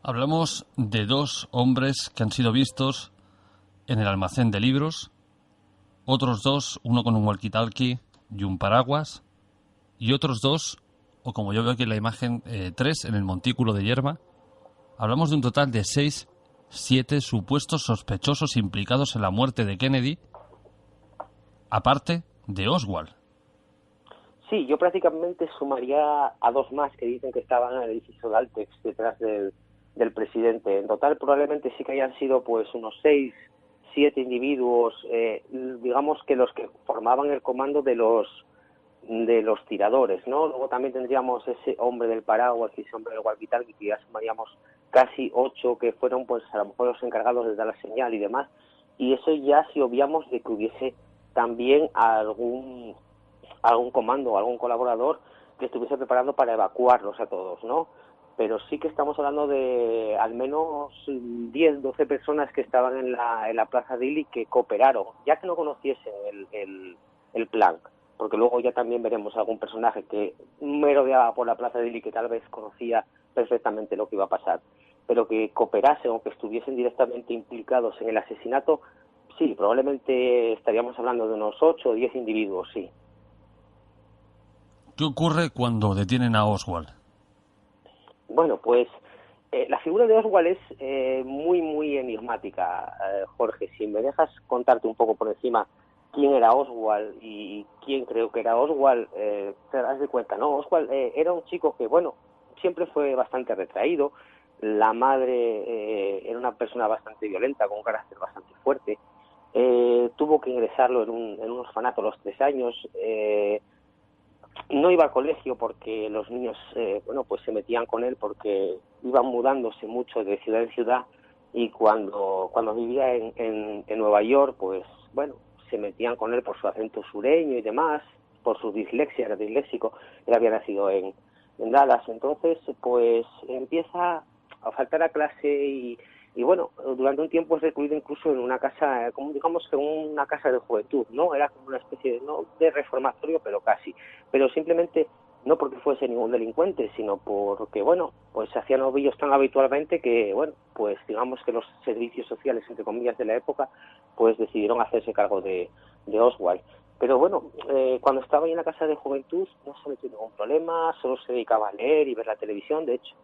Hablamos de dos hombres que han sido vistos en el almacén de libros, otros dos, uno con un walkie-talkie y un paraguas, y otros dos, o como yo veo aquí en la imagen, tres en el montículo de hierba. Hablamos de un total de 7 supuestos sospechosos implicados en la muerte de Kennedy, aparte de Oswald. Sí, yo prácticamente sumaría a dos más que dicen que estaban en el edificio de Altex, detrás del presidente. En total probablemente sí que hayan sido pues unos 6, 7 individuos, digamos que los que formaban el comando de los tiradores, ¿no? Luego también tendríamos ese hombre del paraguas y ese hombre del walkie-talkie, que ya sumaríamos casi 8, que fueron pues a lo mejor los encargados de dar la señal y demás. Y eso ya si obviamos de que hubiese también algún comando, algún colaborador que estuviese preparando para evacuarlos a todos, ¿no? Pero sí que estamos hablando de al menos 10, 12 personas que estaban en la Plaza Dili, que cooperaron, ya que no conociesen el plan, porque luego ya también veremos algún personaje que merodeaba por la Plaza Dili que tal vez conocía perfectamente lo que iba a pasar, pero que cooperasen o que estuviesen directamente implicados en el asesinato. Sí, probablemente estaríamos hablando de unos 8 o 10 individuos, sí. ¿Qué ocurre cuando detienen a Oswald? Bueno, pues la figura de Oswald es muy enigmática, Jorge. Si me dejas contarte un poco por encima quién era Oswald y quién creo que era Oswald, te das de cuenta, ¿no? Oswald era un chico que, bueno, siempre fue bastante retraído. La madre era una persona bastante violenta, con un carácter bastante fuerte. Tuvo que ingresarlo en un orfanato a los 3 años. No iba al colegio porque los niños, bueno, pues se metían con él porque iban mudándose mucho de ciudad en ciudad, y cuando vivía en Nueva York, pues bueno, se metían con él por su acento sureño y demás, por su dislexia, era disléxico. Él había nacido en Dallas. Entonces pues empieza a faltar a clase y bueno, durante un tiempo es recluido incluso en una casa, como digamos que una casa de juventud, ¿no? Era como una especie de, no de reformatorio, pero casi. Pero simplemente no porque fuese ningún delincuente, sino porque, bueno, pues se hacían novillos tan habitualmente que, bueno, pues digamos que los servicios sociales, entre comillas, de la época, pues decidieron hacerse cargo de Oswald. Pero bueno, cuando estaba ahí en la casa de juventud no se metió ningún problema, solo se dedicaba a leer y ver la televisión. De hecho,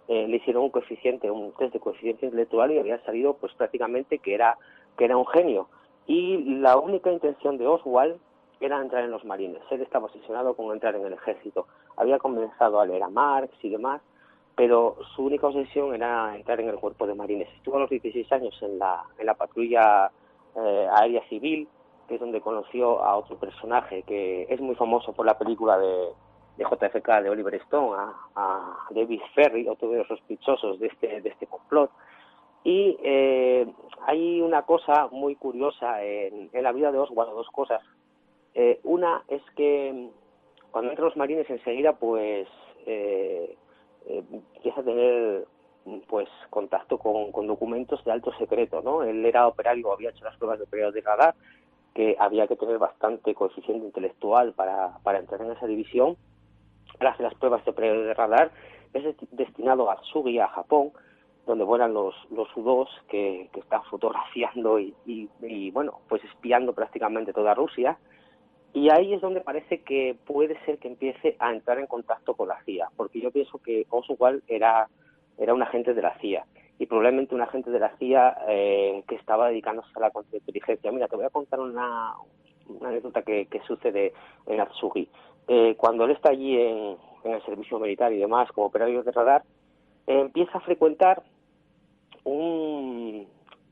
le hicieron un test de coeficiente intelectual, y había salido pues prácticamente que era un genio. Y la única intención de Oswald era entrar en los marines. Él estaba obsesionado con entrar en el ejército. Había comenzado a leer a Marx y demás, pero su única obsesión era entrar en el cuerpo de marines. Estuvo a los 16 años en la patrulla aérea civil, que es donde conoció a otro personaje que es muy famoso por la película de JFK, de Oliver Stone, a David Ferry, otro de los sospechosos de este complot. Y hay una cosa muy curiosa en la vida de Oswald, dos cosas. Una es que cuando entran los marines enseguida, pues empieza a tener pues contacto con documentos de alto secreto, ¿no? Él era operario, había hecho las pruebas de operario de radar, que había que tener bastante coeficiente intelectual para entrar en esa división. Él hace las pruebas de operario de radar, es destinado a Atsugi, a Japón, donde vuelan los U-2 que están fotografiando y bueno, pues espiando prácticamente toda Rusia. Y ahí es donde parece que puede ser que empiece a entrar en contacto con la CIA, porque yo pienso que Oswald era un agente de la CIA, y probablemente un agente de la CIA que estaba dedicándose a la contrainteligencia. Mira, te voy a contar una anécdota que sucede en Atsugi. Cuando él está allí en el servicio militar y demás, como operario de radar, empieza a frecuentar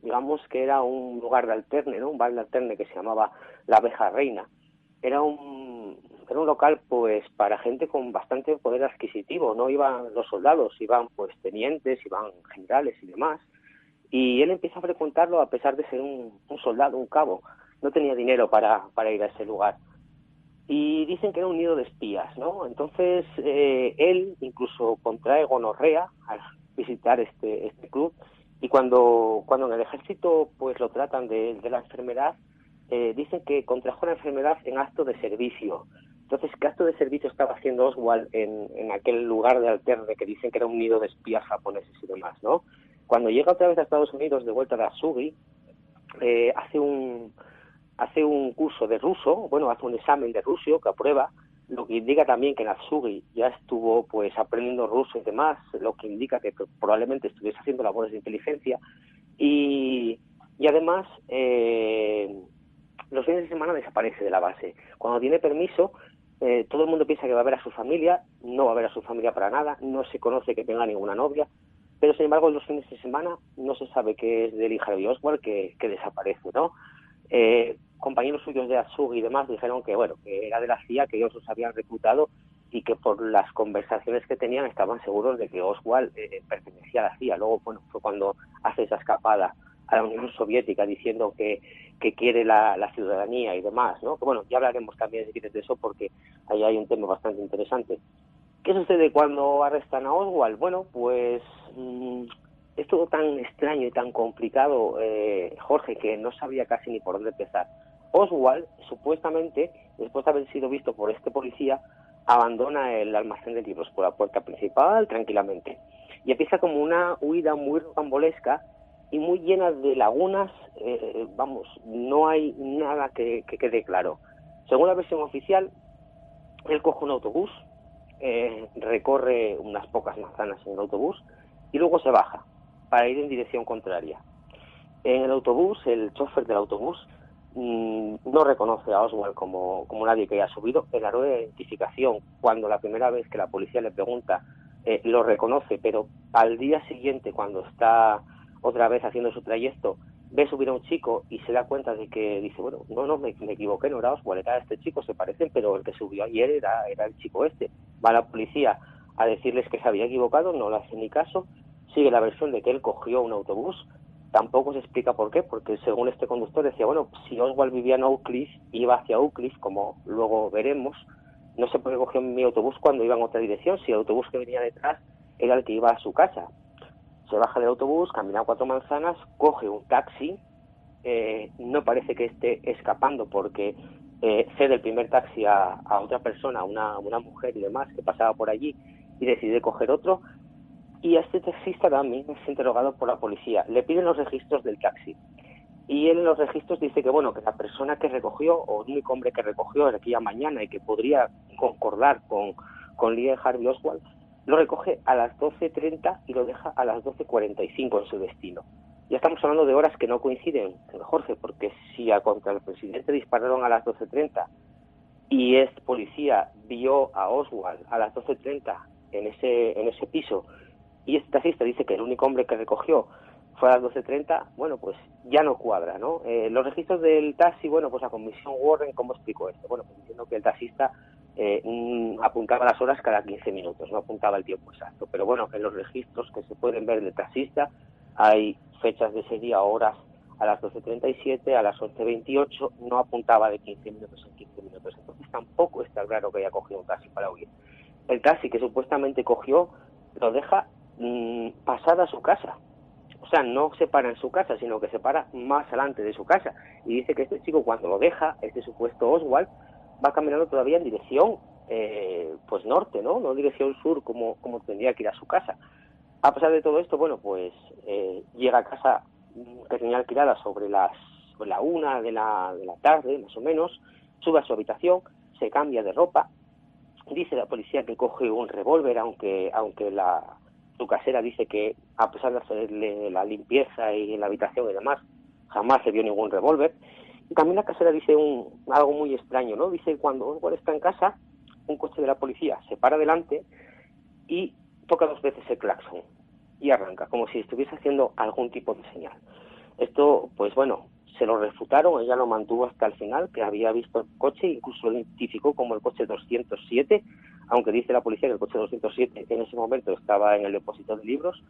digamos que era un lugar de alterne, ¿no? Un bar de alterne que se llamaba La Abeja Reina. Era un local pues para gente con bastante poder adquisitivo. No iban los soldados, iban pues tenientes, iban generales y demás. Y él empieza a frecuentarlo a pesar de ser un soldado, un cabo. No tenía dinero para ir a ese lugar. Y dicen que era un nido de espías, ¿no? Entonces él incluso contrae gonorrea al visitar este club, y cuando en el ejército pues lo tratan de la enfermedad, dicen que contrajo la enfermedad en acto de servicio. Entonces, ¿qué acto de servicio estaba haciendo Oswald en aquel lugar de alterne que dicen que era un nido de espías japoneses y demás, ¿no? Cuando llega otra vez a Estados Unidos de vuelta de Atsugi, hace un curso de ruso, bueno, hace un examen de ruso que aprueba, lo que indica también que en Atsugi ya estuvo pues aprendiendo ruso y demás, lo que indica que probablemente estuviese haciendo labores de inteligencia, y además los fines de semana desaparece de la base. Cuando tiene permiso, todo el mundo piensa que va a ver a su familia, no va a ver a su familia para nada, no se conoce que tenga ninguna novia, pero sin embargo en los fines de semana no se sabe qué es del hija de Oswald, que desaparece, ¿no? Compañeros suyos de Atsugi y demás dijeron que bueno, que era de la CIA, que ellos los habían reclutado y que por las conversaciones que tenían estaban seguros de que Oswald pertenecía a la CIA. Luego, bueno, fue cuando hace esa escapada a la Unión Soviética diciendo que quiere la ciudadanía y demás, ¿no? Que bueno, ya hablaremos también si quieres de eso, porque ahí hay un tema bastante interesante. ¿Qué sucede cuando arrestan a Oswald? Bueno, pues es todo tan extraño y tan complicado, Jorge, que no sabía casi ni por dónde empezar. Oswald, supuestamente, después de haber sido visto por este policía, abandona el almacén de libros por la puerta principal tranquilamente. Y empieza como una huida muy rocambolesca y muy llena de lagunas. Vamos, no hay nada que quede claro. Según la versión oficial, él coge un autobús, recorre unas pocas manzanas en el autobús y luego se baja para ir en dirección contraria. En el autobús, el chofer del autobús no reconoce a Oswald como nadie que haya subido. En la rueda de identificación, cuando la primera vez que la policía le pregunta, lo reconoce, pero al día siguiente, cuando está otra vez haciendo su trayecto, ve subir a un chico y se da cuenta de que dice, bueno, no, me equivoqué, no era Oswald, era este chico, se parecen, pero el que subió ayer era el chico este. Va la policía a decirles que se había equivocado, no le hace ni caso, sigue la versión de que él cogió un autobús. Tampoco se explica por qué, porque según este conductor decía, bueno, si Oswald vivía en Oak Cliff, iba hacia Oak Cliff, como luego veremos, no sé por qué cogió mi autobús cuando iba en otra dirección, si el autobús que venía detrás era el que iba a su casa. Se baja del autobús, camina 4 manzanas, coge un taxi, no parece que esté escapando porque cede el primer taxi a otra persona, a una mujer y demás que pasaba por allí, y decide coger otro. Y a este taxista también es interrogado por la policía. Le piden los registros del taxi. Y él en los registros dice que, bueno, que la persona que recogió, o el único hombre que recogió en aquella mañana y que podría concordar con Lee Harvey Oswald, lo recoge a las 12:30 y lo deja a las 12:45 en su destino. Ya estamos hablando de horas que no coinciden, Jorge, porque si contra el presidente dispararon a las 12:30 y este policía vio a Oswald a las 12:30 en ese piso, y este taxista dice que el único hombre que recogió fue a las 12:30, bueno, pues ya no cuadra, ¿no? Los registros del taxi, bueno, pues la comisión Warren, ¿cómo explicó esto? Bueno, pues diciendo que el taxista apuntaba las horas cada 15 minutos, no apuntaba el tiempo exacto. Pero bueno, en los registros que se pueden ver del taxista hay fechas de ese día, horas a las 12:37, a las 11:28, no apuntaba de 15 minutos en 15 minutos. Entonces tampoco está claro que haya cogido un taxi para huir. El taxi que supuestamente cogió lo deja pasada su casa. O sea, no se para en su casa, sino que se para más adelante de su casa. Y dice que este chico, cuando lo deja, este supuesto Oswald, va caminando todavía en dirección pues norte, ¿no? No dirección sur como tendría que ir a su casa. A pesar de todo esto, bueno, pues llega a casa que tenía alquilada sobre la 1 de la tarde, más o menos, sube a su habitación, se cambia de ropa, dice la policía que coge un revólver, aunque su casera dice que, a pesar de hacerle la limpieza y en la habitación y demás, jamás se vio ningún revólver. Y también la casera dice algo muy extraño, ¿no? Dice que cuando Oswald está en casa, un coche de la policía se para delante y toca 2 veces el claxon y arranca, como si estuviese haciendo algún tipo de señal. Esto, pues bueno, se lo refutaron, ella lo mantuvo hasta el final, que había visto el coche, incluso lo identificó como el coche 207, aunque dice la policía que el coche 207 en ese momento estaba en el depósito de libros.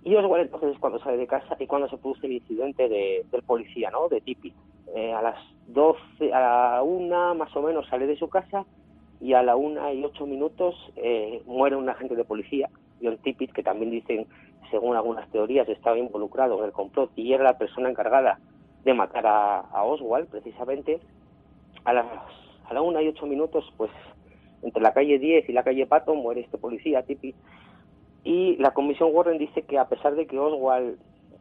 Y Oswald entonces es cuando sale de casa y cuando se produce el incidente del policía, ¿no?, de Tippit. A las 12, a la 1 más o menos sale de su casa y a la 1:08 muere un agente de policía, John Tippit, que también dicen, según algunas teorías, estaba involucrado en el complot y era la persona encargada de matar a Oswald, precisamente. A la 1:08, pues entre la calle 10 y la calle Pato muere este policía, Tippit. Y la comisión Warren dice que a pesar de que Oswald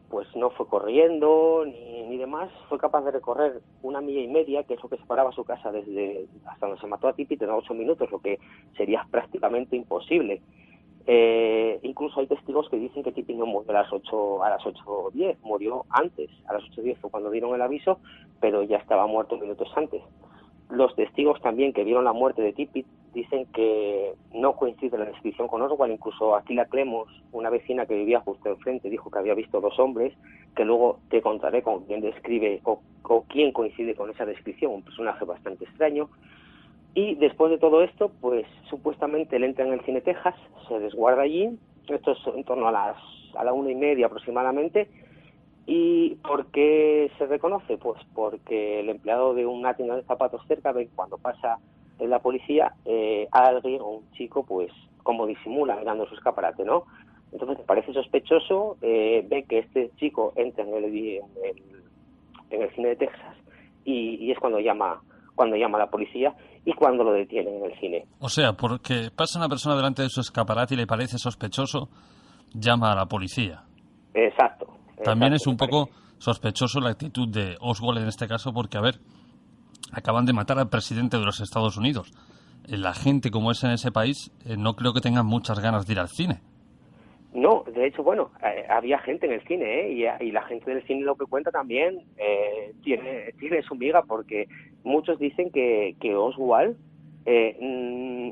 pues no fue corriendo ni demás, fue capaz de recorrer 1,5 millas, que es lo que separaba su casa desde hasta donde se mató a Tippit, en 8 minutos, lo que sería prácticamente imposible. Incluso hay testigos que dicen que Tippit no murió a las 8:10, murió antes, a las 8:10 fue cuando dieron el aviso, pero ya estaba muerto minutos antes. Los testigos también que vieron la muerte de Tippit dicen que no coincide la descripción con Oswald. Incluso Aquila Clemos, una vecina que vivía justo enfrente, dijo que había visto 2 hombres, que luego te contaré con quién describe o quién coincide con esa descripción, un personaje bastante extraño. Y después de todo esto, pues supuestamente él entra en el Cine Texas, se resguarda allí, esto es en torno a la 1:30 aproximadamente. ¿Y por qué se reconoce? Pues porque el empleado de una tienda de zapatos cerca ve cuando pasa la policía a alguien o un chico, pues como disimula mirando su escaparate, ¿no? Entonces parece sospechoso, ve que este chico entra en el Cine de Texas y es cuando llama a la policía y cuando lo detienen en el cine. O sea, porque pasa una persona delante de su escaparate y le parece sospechoso, llama a la policía. Exacto. También es un poco sospechoso la actitud de Oswald en este caso porque, a ver, acaban de matar al presidente de los Estados Unidos. La gente como es en ese país no creo que tengan muchas ganas de ir al cine. No, de hecho, bueno, había gente en el cine, y la gente del cine lo que cuenta también tiene su miga, porque muchos dicen que Oswald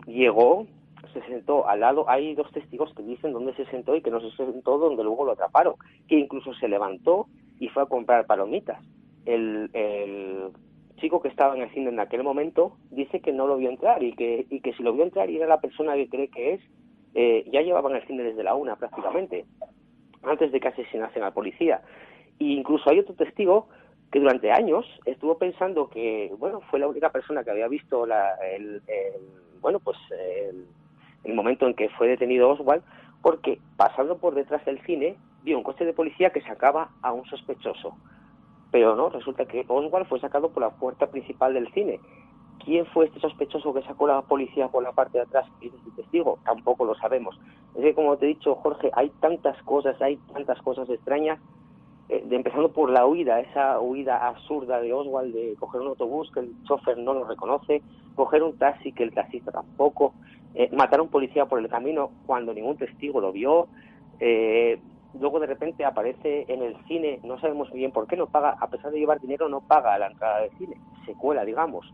llegó, se sentó al lado. Hay 2 testigos que dicen dónde se sentó y que no se sentó donde luego lo atraparon, que incluso se levantó y fue a comprar palomitas. El chico que estaba en el cine en aquel momento dice que no lo vio entrar y que si lo vio entrar y era la persona que cree que es, ya llevaban el cine desde la 1 prácticamente, antes de que asesinasen al policía. E incluso hay otro testigo que durante años estuvo pensando que, bueno, fue la única persona que había visto el momento en que fue detenido Oswald, porque pasando por detrás del cine vio un coche de policía que sacaba a un sospechoso. Pero no, resulta que Oswald fue sacado por la puerta principal del cine. ¿Quién fue este sospechoso que sacó la policía por la parte de atrás y es el testigo? Tampoco lo sabemos. Es que, como te he dicho, Jorge, hay tantas cosas extrañas, empezando por la huida, esa huida absurda de Oswald de coger un autobús que el chofer no lo reconoce, coger un taxi que el taxista tampoco, matar a un policía por el camino cuando ningún testigo lo vio, luego de repente aparece en el cine, no sabemos bien por qué, no paga, a pesar de llevar dinero, no paga la entrada del cine, se cuela, digamos.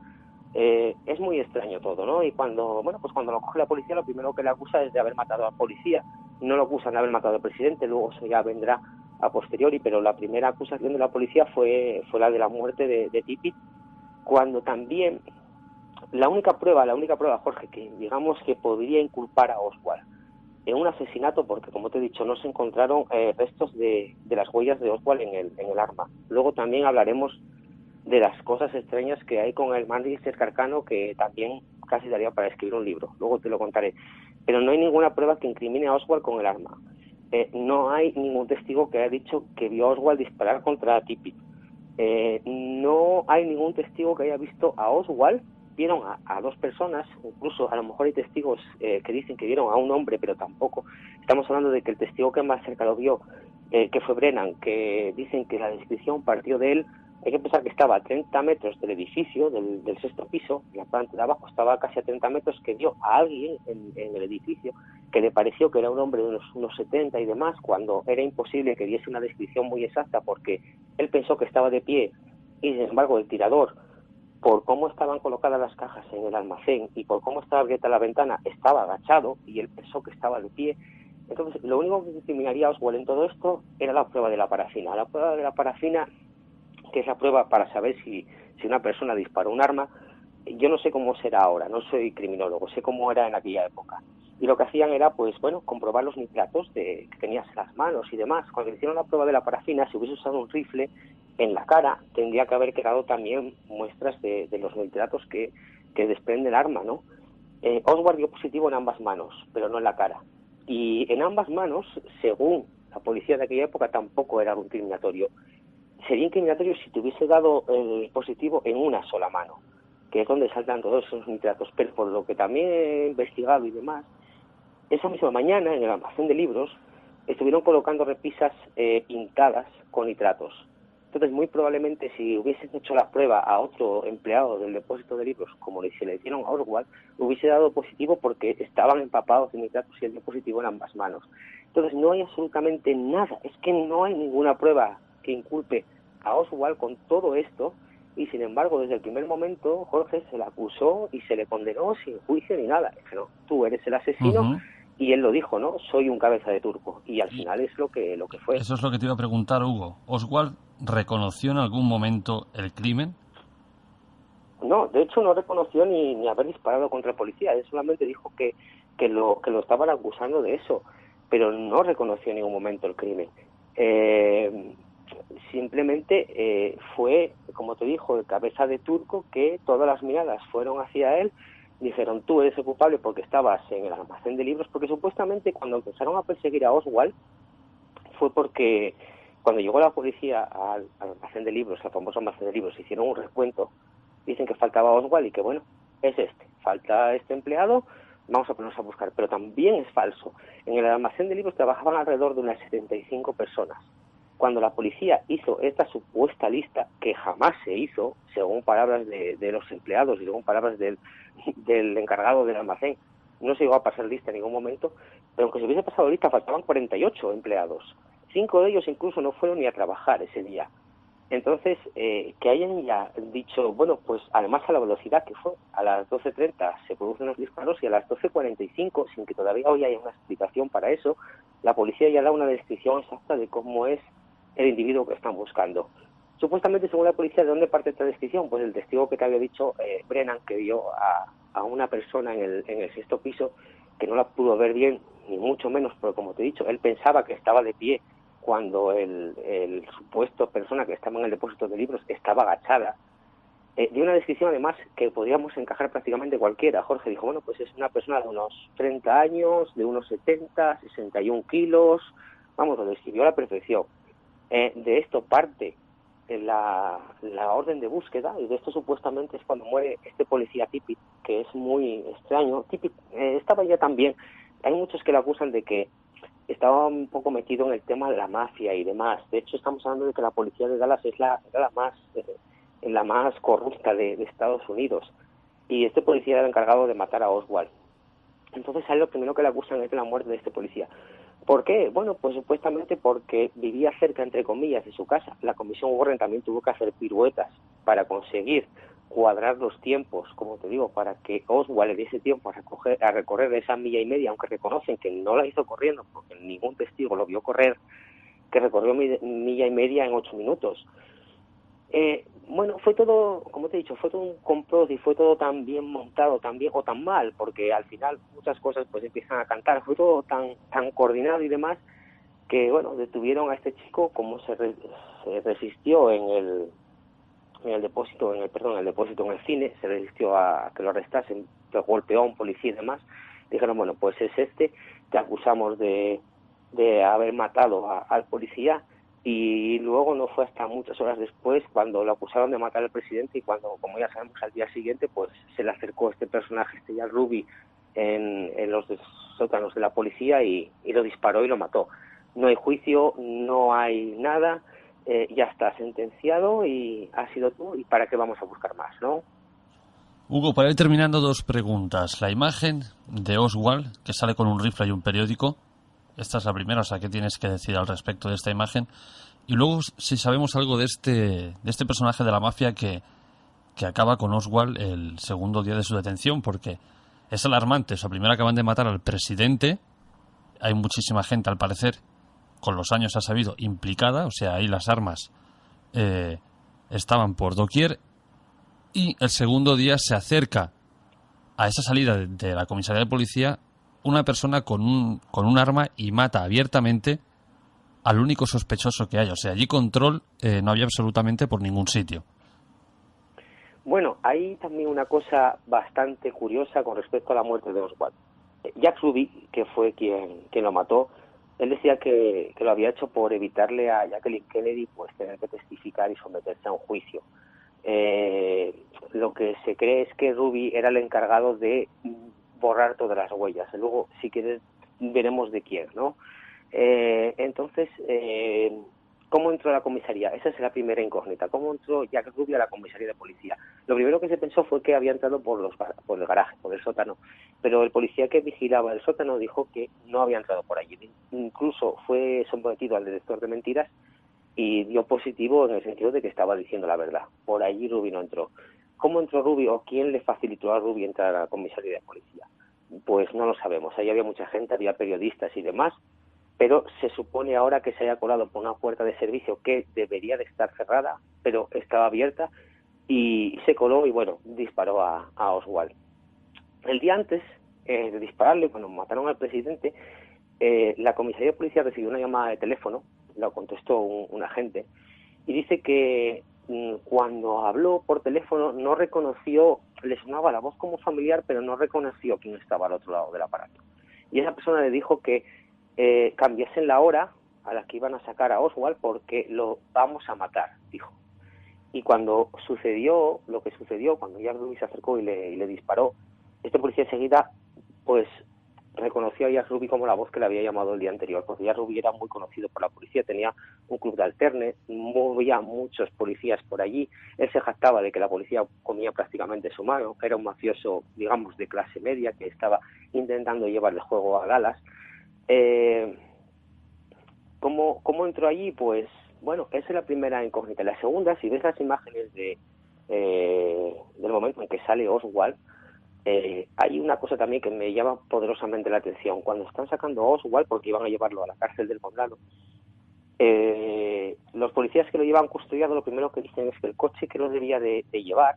Es muy extraño todo, ¿no? Y cuando lo coge la policía, lo primero que le acusa es de haber matado al policía, no lo acusan de haber matado al presidente, luego eso ya vendrá a posteriori, pero la primera acusación de la policía fue la de la muerte de Tippit, cuando también la única prueba, Jorge, que digamos que podría inculpar a Oswald en un asesinato, porque como te he dicho, no se encontraron restos de las huellas de Oswald en el arma. Luego también hablaremos de las cosas extrañas que hay con el Manchester Carcano, que también casi daría para escribir un libro. Luego te lo contaré. Pero no hay ninguna prueba que incrimine a Oswald con el arma. No hay ningún testigo que haya dicho que vio a Oswald disparar contra Tippit. No hay ningún testigo que haya visto a Oswald. Vieron a dos personas, incluso a lo mejor hay testigos que dicen que vieron a un hombre, pero tampoco. Estamos hablando de que el testigo que más cerca lo vio, que fue Brennan, que dicen que la descripción partió de él. Hay que pensar que estaba a 30 metros del edificio, del sexto piso, la planta de abajo estaba casi a 30 metros, que vio a alguien en el edificio que le pareció que era un hombre de unos 70 y demás, cuando era imposible que diese una descripción muy exacta, porque él pensó que estaba de pie y, sin embargo, el tirador, por cómo estaban colocadas las cajas en el almacén y por cómo estaba abierta la ventana, estaba agachado y él pensó que estaba de pie. Entonces, lo único que determinaría a Oswald en todo esto era la prueba de la parafina. La prueba de la parafina, que es la prueba para saber si una persona disparó un arma. Yo no sé cómo será ahora, no soy criminólogo, sé cómo era en aquella época. Y lo que hacían era, pues bueno, comprobar los nitratos que tenías en las manos y demás. Cuando hicieron la prueba de la parafina, si hubiese usado un rifle en la cara, tendría que haber quedado también muestras de los nitratos que desprende el arma, ¿no? Oswald dio positivo en ambas manos, pero no en la cara. Y en ambas manos, según la policía de aquella época, tampoco era un incriminatorio. Sería incriminatorio si te hubiese dado el positivo en una sola mano, que es donde saltan todos esos nitratos. Pero por lo que también he investigado y demás, esa misma mañana en el almacén de libros estuvieron colocando repisas pintadas con nitratos. Entonces, muy probablemente, si hubiesen hecho la prueba a otro empleado del depósito de libros, como se le hicieron a Oswald, hubiese dado positivo porque estaban empapados de nitratos y el dio positivo en ambas manos. Entonces, no hay absolutamente nada, es que no hay ninguna prueba que inculpe a Oswald con todo esto, y sin embargo, desde el primer momento, Jorge, se le acusó y se le condenó sin juicio ni nada. Dije, no, tú eres el asesino, y él lo dijo, ¿no? Soy un cabeza de turco, y al final es lo que fue. Eso es lo que te iba a preguntar, Hugo. ¿Oswald reconoció en algún momento el crimen? No, de hecho no reconoció ni haber disparado contra el policía. Él solamente dijo que lo estaban acusando de eso, pero no reconoció en ningún momento el crimen. Simplemente fue, como te dijo, el cabeza de turco, que todas las miradas fueron hacia él. Dijeron, tú eres el culpable porque estabas en el almacén de libros, porque supuestamente cuando empezaron a perseguir a Oswald fue porque cuando llegó la policía al almacén de libros, al famoso almacén de libros, hicieron un recuento, dicen que faltaba Oswald y que bueno, es falta este empleado, vamos a ponernos a buscar. Pero también es falso. En el almacén de libros trabajaban alrededor de unas 75 personas. Cuando la policía hizo esta supuesta lista, que jamás se hizo, según palabras de los empleados y según palabras del encargado del almacén, no se llegó a pasar lista en ningún momento, pero aunque se hubiese pasado lista, faltaban 48 empleados. 5 de ellos incluso no fueron ni a trabajar ese día. Entonces, que hayan ya dicho, bueno, pues además a la velocidad que fue, a las 12:30 se producen los disparos y a las 12:45, sin que todavía hoy haya una explicación para eso, la policía ya da una descripción exacta de cómo es el individuo que están buscando. Supuestamente, según la policía, ¿de dónde parte esta descripción? Pues el testigo que te había dicho, Brennan, que vio a una persona en el sexto piso, que no la pudo ver bien, ni mucho menos, pero como te he dicho, él pensaba que estaba de pie cuando el supuesto persona que estaba en el depósito de libros estaba agachada. Dio una descripción además que podríamos encajar prácticamente cualquiera. Jorge dijo, bueno, pues es una persona de unos 30 años, de unos 70, 61 kilos, vamos, lo describió a la perfección. De esto parte la orden de búsqueda, y de esto supuestamente es cuando muere este policía Tippit, que es muy extraño. Tippit estaba ya también, hay muchos que le acusan de que estaba un poco metido en el tema de la mafia y demás. De hecho, estamos hablando de que la policía de Dallas es la más corrupta de Estados Unidos, y este policía era el encargado de matar a Oswald. Entonces, a él lo primero que le acusan es de la muerte de este policía. ¿Por qué? Bueno, pues supuestamente porque vivía cerca, entre comillas, de su casa. La comisión Warren también tuvo que hacer piruetas para conseguir cuadrar los tiempos, como te digo, para que Oswald le diese tiempo a recorrer esa milla y media, aunque reconocen que no la hizo corriendo, porque ningún testigo lo vio correr, que recorrió milla y media en 8 minutos. Bueno, fue todo, como te he dicho, fue todo un complot y fue todo tan bien montado, tan bien o tan mal, porque al final muchas cosas pues empiezan a cantar. Fue todo tan coordinado y demás que, bueno, detuvieron a este chico como se resistió en el depósito, en el cine, se resistió a que lo arrestasen, que golpeó a un policía y demás. Dijeron, bueno, pues es te acusamos de haber matado al policía. Y luego no fue hasta muchas horas después cuando lo acusaron de matar al presidente y cuando, como ya sabemos, al día siguiente pues se le acercó este personaje, Jack Ruby, en los sótanos de la policía y lo disparó y lo mató. No hay juicio, no hay nada, ya está sentenciado y ha sido tú, y para qué vamos a buscar más, ¿no? Hugo, para ir terminando, 2 preguntas. La imagen de Oswald, que sale con un rifle y un periódico, esta es la primera, o sea, ¿qué tienes que decir al respecto de esta imagen? Y luego, si sabemos algo de este personaje de la mafia que acaba con Oswald el segundo día de su detención, porque es alarmante. O sea, primero acaban de matar al presidente, hay muchísima gente, al parecer, con los años ha sabido, implicada, o sea, ahí las armas estaban por doquier, y el segundo día se acerca a esa salida de la comisaría de policía una persona con un arma y mata abiertamente al único sospechoso que hay. O sea, allí control no había absolutamente por ningún sitio. Bueno, hay también una cosa bastante curiosa con respecto a la muerte de Oswald. Jack Ruby, que fue quien lo mató, él decía que lo había hecho por evitarle a Jacqueline Kennedy pues tener que testificar y someterse a un juicio. Lo que se cree es que Ruby era el encargado de borrar todas las huellas. Luego, si quieres, veremos de quién, ¿no? Entonces, ¿cómo entró a la comisaría? Esa es la primera incógnita. ¿Cómo entró Jack Ruby a la comisaría de policía? Lo primero que se pensó fue que había entrado por el garaje, por el sótano, pero el policía que vigilaba el sótano dijo que no había entrado por allí. Incluso fue sometido al detector de mentiras y dio positivo en el sentido de que estaba diciendo la verdad. Por allí Ruby no entró. ¿Cómo entró Ruby o quién le facilitó a Ruby entrar a la comisaría de policía? Pues no lo sabemos. Ahí había mucha gente, había periodistas y demás, pero se supone ahora que se haya colado por una puerta de servicio que debería de estar cerrada, pero estaba abierta, y se coló y, bueno, disparó a Oswald. El día antes de dispararle, cuando mataron al presidente, la comisaría de policía recibió una llamada de teléfono, la contestó un agente, y dice que cuando habló por teléfono no reconoció, le sonaba la voz como familiar, pero no reconoció quién estaba al otro lado del aparato. Y esa persona le dijo que cambiasen la hora a la que iban a sacar a Oswald porque lo vamos a matar, dijo. Y cuando sucedió lo que sucedió, cuando Jack Ruby se acercó y le disparó, este policía enseguida pues reconoció a Jack Ruby como la voz que le había llamado el día anterior, porque Jack Ruby era muy conocido por la policía, tenía un club de alterne, movía muchos policías por allí, él se jactaba de que la policía comía prácticamente su mano, era un mafioso, digamos, de clase media que estaba intentando llevar el juego a galas. ¿Cómo entró allí? Pues, bueno, esa es la primera incógnita. La segunda, si ves las imágenes del momento en que sale Oswald, hay una cosa también que me llama poderosamente la atención. Cuando están sacando a Oswald, porque iban a llevarlo a la cárcel del condado, los policías que lo llevan custodiado, lo primero que dicen es que el coche que lo debía de llevar,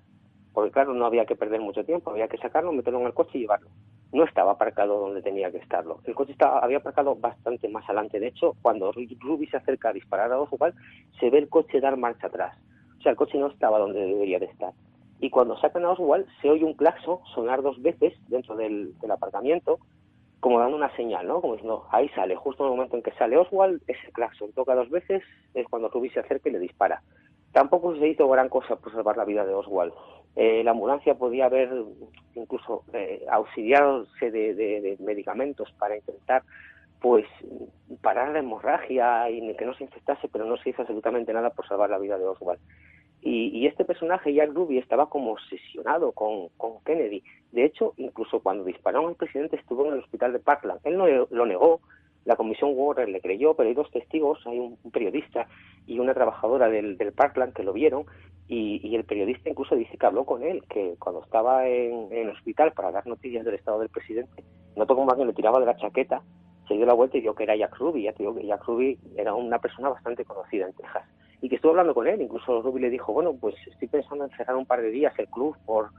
porque claro, no había que perder mucho tiempo, había que sacarlo, meterlo en el coche y llevarlo. No estaba aparcado donde tenía que estarlo. El coche había aparcado bastante más adelante. De hecho, cuando Ruby se acerca a disparar a Oswald, se ve el coche dar marcha atrás. O sea, el coche no estaba donde debería de estar. Y cuando sacan a Oswald, se oye un claxon sonar 2 veces dentro del aparcamiento, como dando una señal, ¿no? Como diciendo, ahí sale. Justo en el momento en que sale Oswald, ese claxon toca 2 veces, es cuando Ruby se acerca y le dispara. Tampoco se hizo gran cosa por salvar la vida de Oswald. La ambulancia podía haber incluso auxiliarse de medicamentos para intentar pues parar la hemorragia y que no se infectase, pero no se hizo absolutamente nada por salvar la vida de Oswald. Y este personaje, Jack Ruby, estaba como obsesionado con Kennedy. De hecho, incluso cuando dispararon al presidente estuvo en el hospital de Parkland. Él no lo negó, la comisión Warren le creyó, pero hay 2 testigos, hay un periodista y una trabajadora del Parkland que lo vieron, y el periodista incluso dice que habló con él, que cuando estaba en el hospital para dar noticias del estado del presidente, notó como alguien le tiraba de la chaqueta, se dio la vuelta y vio que era Jack Ruby. Ya te digo que Jack Ruby era una persona bastante conocida en Texas. y que estuvo hablando con él. Incluso Ruby le dijo, bueno, pues estoy pensando en cerrar un par de días el club por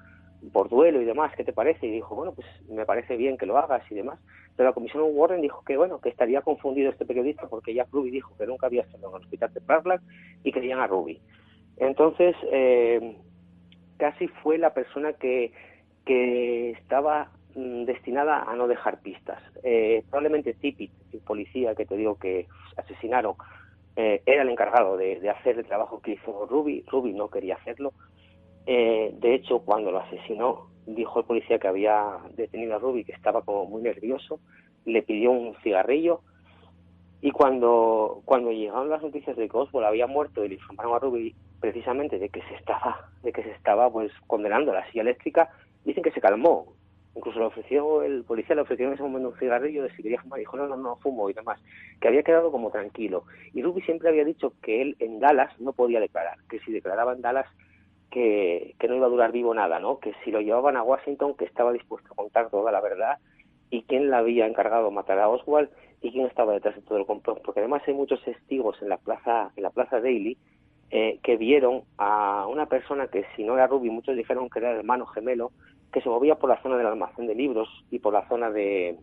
duelo y demás, ¿qué te parece? Y dijo, bueno, pues me parece bien que lo hagas y demás. Pero la comisión Warren dijo que, bueno, que estaría confundido este periodista porque ya Ruby dijo que nunca había estado en el hospital de Parkland y creían a Ruby. Entonces, casi fue la persona que estaba destinada a no dejar pistas. Probablemente Tippit, el policía que te digo que asesinaron, era el encargado de hacer el trabajo que hizo Ruby. Ruby no quería hacerlo. De hecho, cuando lo asesinó, dijo el policía que había detenido a Ruby, que estaba como muy nervioso, le pidió un cigarrillo, y cuando llegaron las noticias de que Oswald había muerto y le informaron a Ruby precisamente de que se estaba pues condenando a la silla eléctrica, dicen que se calmó. Incluso el policía le ofreció en ese momento un cigarrillo de si quería fumar, dijo no fumo y demás, que había quedado como tranquilo. Y Ruby siempre había dicho que él en Dallas no podía declarar, que si declaraba en Dallas que no iba a durar vivo nada, ¿no? Que si lo llevaban a Washington, que estaba dispuesto a contar toda la verdad y quién le había encargado matar a Oswald y quién estaba detrás de todo el complot, porque además hay muchos testigos en la plaza Daly que vieron a una persona que, si no era Ruby, muchos dijeron que era el hermano gemelo, que se movía por la zona del almacén de libros y por la zona del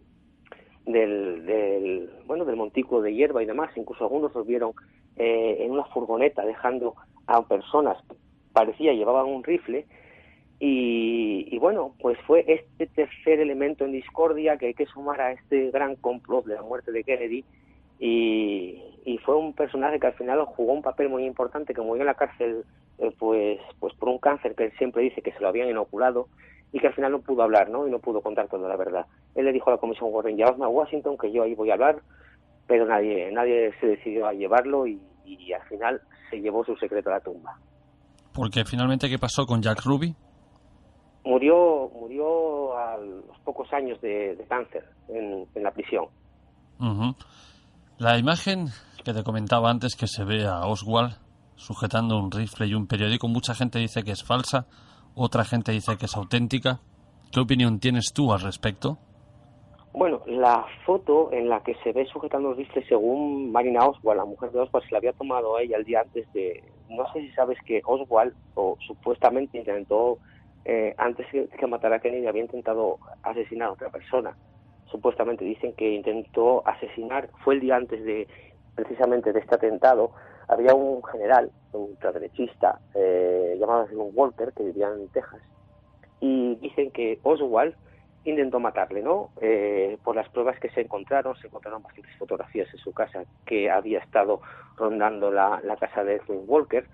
montículo de hierba y demás. Incluso algunos los vieron en una furgoneta dejando a personas, parecía llevaban un rifle. Y bueno, pues fue este tercer elemento en discordia que hay que sumar a este gran complot de la muerte de Kennedy, y fue un personaje que al final jugó un papel muy importante, que murió en la cárcel pues por un cáncer que él siempre dice que se lo habían inoculado, y que al final no pudo hablar, ¿no? Y no pudo contar toda la verdad. Él le dijo a la comisión Warren, llevadme a Washington, que yo ahí voy a hablar, pero nadie se decidió a llevarlo, y al final se llevó su secreto a la tumba. Porque finalmente, ¿qué pasó con Jack Ruby? Murió a los pocos años de cáncer en la prisión. Uh-huh. La imagen que te comentaba antes, que se ve a Oswald sujetando un rifle y un periódico, mucha gente dice que es falsa, otra gente dice que es auténtica. ¿Qué opinión tienes tú al respecto? Bueno, la foto en la que se ve sujetando el rifle, según Marina Oswald, la mujer de Oswald, se la había tomado a ella el día antes de... No sé si sabes que Oswald, o supuestamente intentó, antes que matara a Kennedy, había intentado asesinar a otra persona. Supuestamente dicen que intentó asesinar, fue el día antes precisamente de este atentado. Había un general, un ultraderechista, llamado John Walker, que vivía en Texas, y dicen que Oswald intentó matarle, ¿no? Por las pruebas que se encontraron bastantes fotografías en su casa, que había estado rondando la casa de Edwin Walker,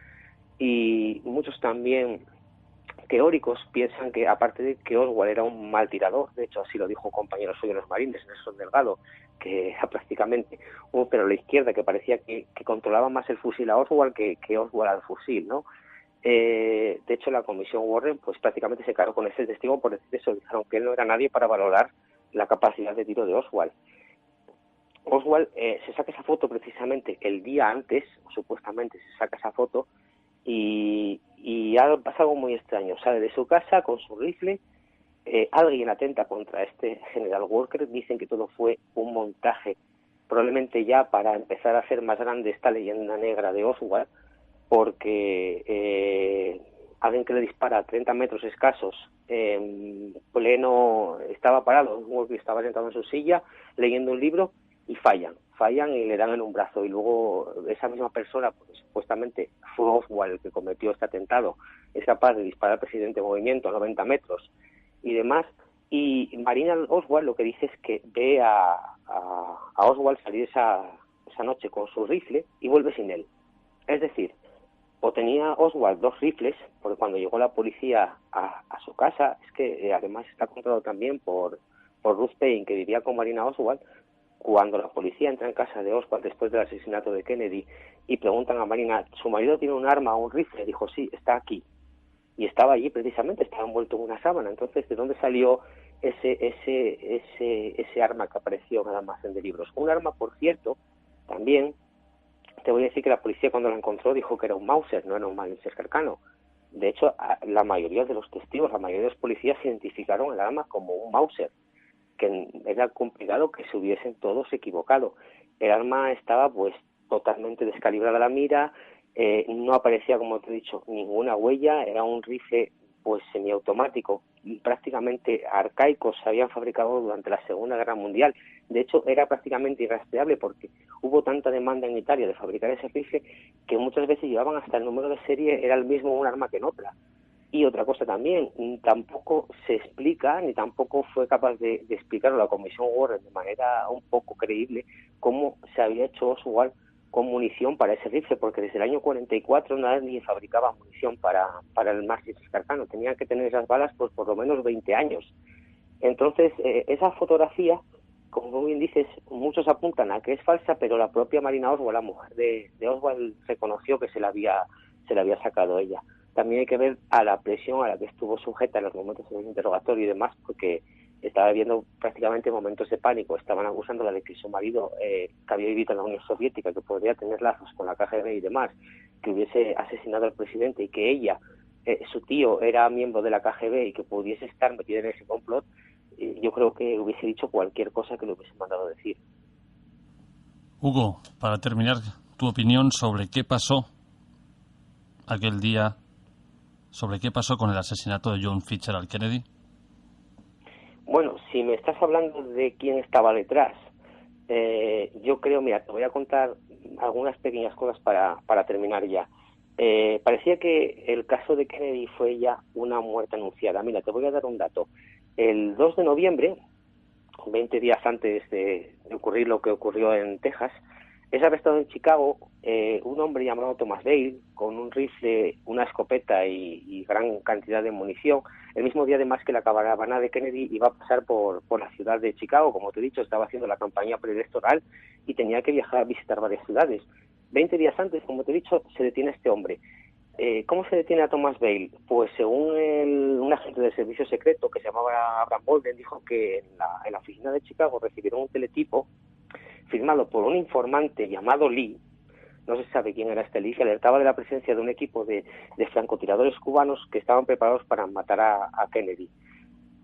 y muchos también teóricos piensan que, aparte de que Oswald era un mal tirador, de hecho así lo dijo un compañero suyo de los Marines, Nelson Delgado, que era prácticamente un pero a la izquierda, que parecía que controlaba más el fusil a Oswald que Oswald al fusil, ¿no? De hecho, la comisión Warren pues prácticamente se cargó con ese testigo por decir eso. Dijeron que él no era nadie para valorar la capacidad de tiro de Oswald. Oswald se saca esa foto precisamente el día antes, supuestamente se saca esa foto, y ha pasado algo muy extraño. Sale de su casa con su rifle, alguien atenta contra este general Walker. Dicen que todo fue un montaje, probablemente ya para empezar a hacer más grande esta leyenda negra de Oswald, porque alguien que le dispara a 30 metros escasos, estaba parado, estaba sentado en su silla leyendo un libro, y fallan y le dan en un brazo, y luego esa misma persona, pues, supuestamente fue Oswald el que cometió este atentado, es capaz de disparar al presidente en movimiento a 90 metros y demás. Y Marina Oswald lo que dice es que ve a Oswald salir esa noche con su rifle y vuelve sin él. Es decir, o tenía Oswald dos rifles, porque cuando llegó la policía a su casa, es que además está contado también por Ruth Payne, que vivía con Marina Oswald, cuando la policía entra en casa de Oswald después del asesinato de Kennedy y preguntan a Marina, ¿su marido tiene un arma o un rifle? Dijo, sí, está aquí. Y estaba allí precisamente, estaba envuelto en una sábana. Entonces, ¿de dónde salió ese arma que apareció en el almacén de libros? Un arma, por cierto, también te voy a decir que la policía, cuando la encontró, dijo que era un Mauser, no era un Mauser cercano. De hecho, la mayoría de los testigos, la mayoría de los policías identificaron el arma como un Mauser, que era complicado que se hubiesen todos equivocado. El arma estaba pues totalmente descalibrada la mira, No aparecía, como te he dicho, ninguna huella. Era un rifle pues semiautomático, prácticamente arcaico, se habían fabricado durante la Segunda Guerra Mundial. De hecho, era prácticamente irrastreable porque hubo tanta demanda en Italia de fabricar ese rifle que muchas veces llevaban hasta el número de serie, era el mismo un arma que en otra. Y otra cosa también, tampoco se explica, ni tampoco fue capaz de explicarlo la Comisión Warren de manera un poco creíble, cómo se había hecho Oswald con munición para ese rifle, porque desde el año 44 nadie fabricaba munición para el Mark Scarcano. Tenían que tener esas balas pues por lo menos 20 años. Entonces, esa fotografía, como bien dices, muchos apuntan a que es falsa, pero la propia Marina Oswald, la mujer de Oswald, reconoció que se la había sacado ella. También hay que ver a la presión a la que estuvo sujeta en los momentos del interrogatorio y demás, porque estaba viendo prácticamente momentos de pánico. Estaban acusándola de que su marido, que había vivido en la Unión Soviética, que podría tener lazos con la KGB y demás, que hubiese asesinado al presidente y que ella, su tío, era miembro de la KGB y que pudiese estar metida en ese complot. Yo creo que hubiese dicho cualquier cosa que le hubiese mandado decir. Hugo, para terminar, tu opinión sobre qué pasó aquel día, sobre qué pasó con el asesinato de John Fitzgerald Kennedy. Bueno, si me estás hablando de quién estaba detrás, yo creo, mira, te voy a contar algunas pequeñas cosas para terminar ya. Parecía que el caso de Kennedy fue ya una muerte anunciada. Mira, te voy a dar un dato. El 2 de noviembre, 20 días antes de ocurrir lo que ocurrió en Texas, es arrestado en Chicago un hombre llamado Thomas Dale con un rifle, una escopeta y gran cantidad de munición. El mismo día, además, que la caravana de Kennedy iba a pasar por la ciudad de Chicago. Como te he dicho, estaba haciendo la campaña preelectoral y tenía que viajar a visitar varias ciudades. 20 días antes, como te he dicho, se detiene este hombre. ¿Cómo se detiene a Thomas Dale? Pues según un agente del servicio secreto que se llamaba Abraham Bolden, dijo que en la oficina de Chicago recibieron un teletipo firmado por un informante llamado Lee. No se sabe quién era este Lee, que alertaba de la presencia de un equipo de francotiradores cubanos que estaban preparados para matar a Kennedy.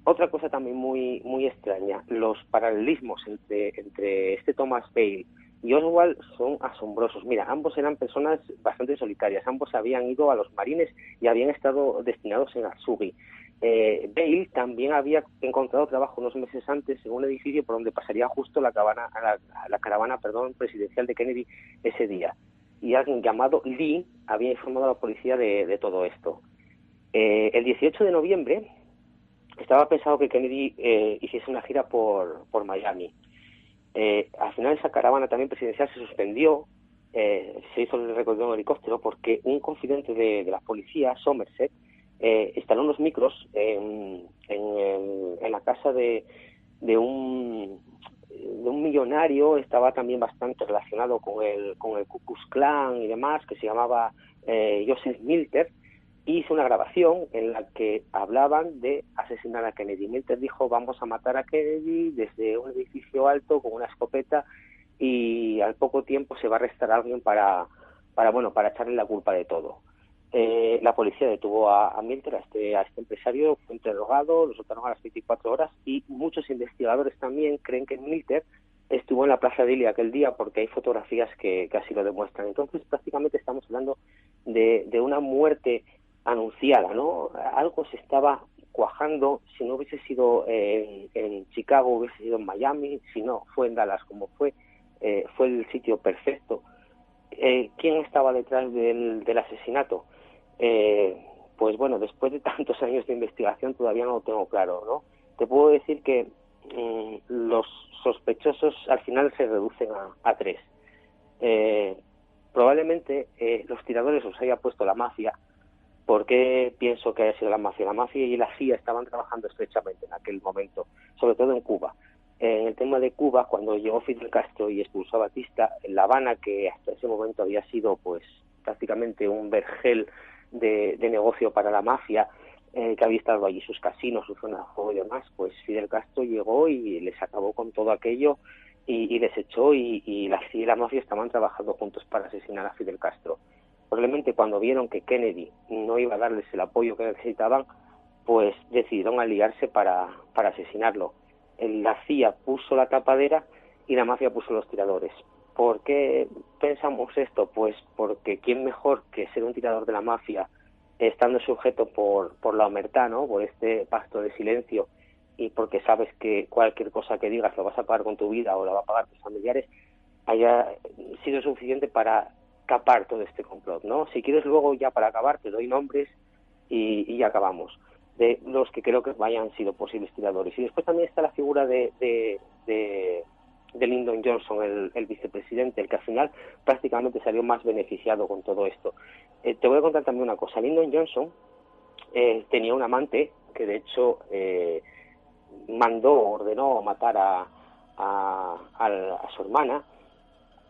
Otra cosa también muy muy extraña, los paralelismos entre este Thomas Dale y Oswald son asombrosos. Mira, ambos eran personas bastante solitarias, ambos habían ido a los marines y habían estado destinados en Artsugi. Dale también había encontrado trabajo unos meses antes en un edificio por donde pasaría justo la caravana presidencial de Kennedy ese día. Y alguien llamado Lee había informado a la policía de todo esto. El 18 de noviembre estaba pensado que Kennedy hiciese una gira por Miami. Al final esa caravana también presidencial se suspendió, se hizo el recorrido en helicóptero porque un confidente de la policía, Somerset, instaló unos micros en la casa de un millonario. Estaba también bastante relacionado con el Ku Klux Klan y demás, que se llamaba Joseph Milter. Hizo una grabación en la que hablaban de asesinar a Kennedy. Milter dijo: vamos a matar a Kennedy desde un edificio alto con una escopeta, y al poco tiempo se va a arrestar a alguien para echarle la culpa de todo. La policía detuvo a Milter, a este empresario, fue interrogado, lo soltaron a las 24 horas, y muchos investigadores también creen que Milter estuvo en la Plaza Dili aquel día porque hay fotografías que así lo demuestran. Entonces prácticamente estamos hablando de una muerte anunciada, ¿no? Algo se estaba cuajando. Si no hubiese sido en Chicago, hubiese sido en Miami. Si no, fue en Dallas, como fue el sitio perfecto. ¿Quién estaba detrás del asesinato? Pues bueno, después de tantos años de investigación todavía no lo tengo claro, ¿no? Te puedo decir que los sospechosos al final se reducen a tres. Probablemente los tiradores los haya puesto la mafia. ¿Por qué pienso que haya sido la mafia? La mafia y la CIA estaban trabajando estrechamente en aquel momento, sobre todo en Cuba. En el tema de Cuba, cuando llegó Fidel Castro y expulsó a Batista, en La Habana, que hasta ese momento había sido pues prácticamente un vergel de negocio para la mafia, que había estado allí sus casinos, su zona de juego y demás, pues Fidel Castro llegó y les acabó con todo aquello y les echó, y la CIA y la mafia estaban trabajando juntos para asesinar a Fidel Castro. Probablemente cuando vieron que Kennedy no iba a darles el apoyo que necesitaban, pues decidieron aliarse para asesinarlo. La CIA puso la tapadera y la mafia puso los tiradores. ¿Por qué pensamos esto? Pues porque quién mejor que ser un tirador de la mafia, estando sujeto por la omertá, ¿no? Por este pacto de silencio, y porque sabes que cualquier cosa que digas lo vas a pagar con tu vida o la va a pagar tus familiares, haya sido suficiente para capar todo este complot, ¿no? Si quieres luego ya para acabar te doy nombres y ya acabamos, de los que creo que hayan sido posibles tiradores. Y después también está la figura de Lyndon Johnson, el vicepresidente, el que al final prácticamente salió más beneficiado con todo esto. Te voy a contar también una cosa. Lyndon Johnson tenía un amante que de hecho ordenó matar a su hermana,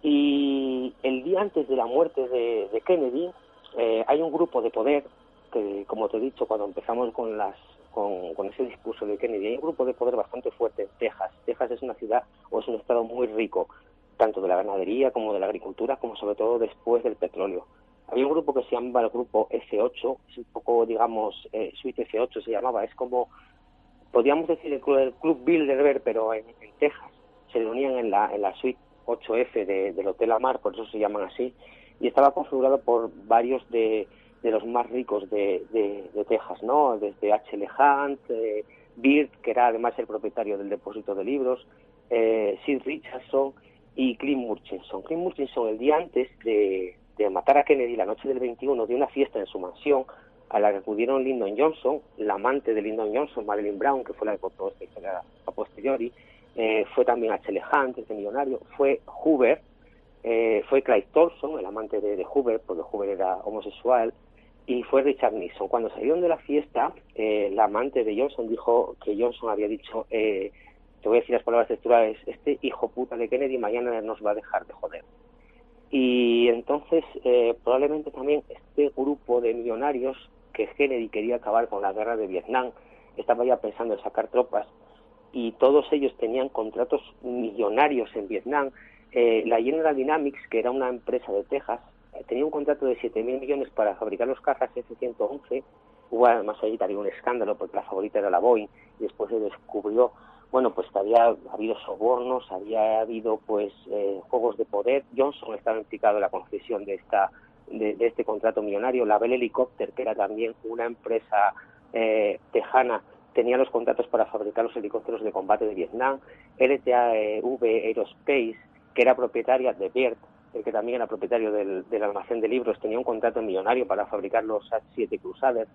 y el día antes de la muerte de Kennedy hay un grupo de poder que, como te he dicho, cuando empezamos con ese discurso de Kennedy, hay un grupo de poder bastante fuerte en Texas. Texas es una ciudad o es un estado muy rico, tanto de la ganadería como de la agricultura, como sobre todo después del petróleo. Había un grupo que se llama el grupo F8, es un poco, digamos, Suite F8 se llamaba, es como, podríamos decir, el Club Bilderberg, pero en Texas. Se reunían en la Suite 8F del Hotel Amar, por eso se llaman así, y estaba configurado por varios de los más ricos de Texas, ¿no? Desde H.L. Hunt, Byrd, que era además el propietario del depósito de libros, Sid Richardson y Clint Murchison. Clint Murchison, el día antes de matar a Kennedy, la noche del 21, dio una fiesta en su mansión a la que acudieron Lyndon Johnson, la amante de Lyndon Johnson, Marilyn Brown, que fue la que contó esta historia a posteriori, fue también H.L. Hunt, este millonario, fue Hoover, fue Clyde Tolson, el amante de Hoover, porque Hoover era homosexual, y fue Richard Nixon. Cuando salieron de la fiesta, la amante de Johnson dijo que Johnson había dicho, te voy a decir las palabras textuales, este hijo puta de Kennedy mañana nos va a dejar de joder. Y entonces probablemente también este grupo de millonarios que Kennedy quería acabar con la guerra de Vietnam, estaba ya pensando en sacar tropas, y todos ellos tenían contratos millonarios en Vietnam. La General Dynamics, que era una empresa de Texas, tenía un contrato de 7.000 millones para fabricar los cazas F-111. Hubo además allí también un escándalo porque la favorita era la Boeing, y después se descubrió, bueno, pues que había habido sobornos, había habido pues juegos de poder. Johnson estaba implicado en la concesión de este contrato millonario. La Bell Helicopter, que era también una empresa tejana, tenía los contratos para fabricar los helicópteros de combate de Vietnam. LTAV Aerospace, que era propietaria de Byrd, el que también era propietario del almacén de libros, tenía un contrato millonario para fabricar los H-7 Crusader.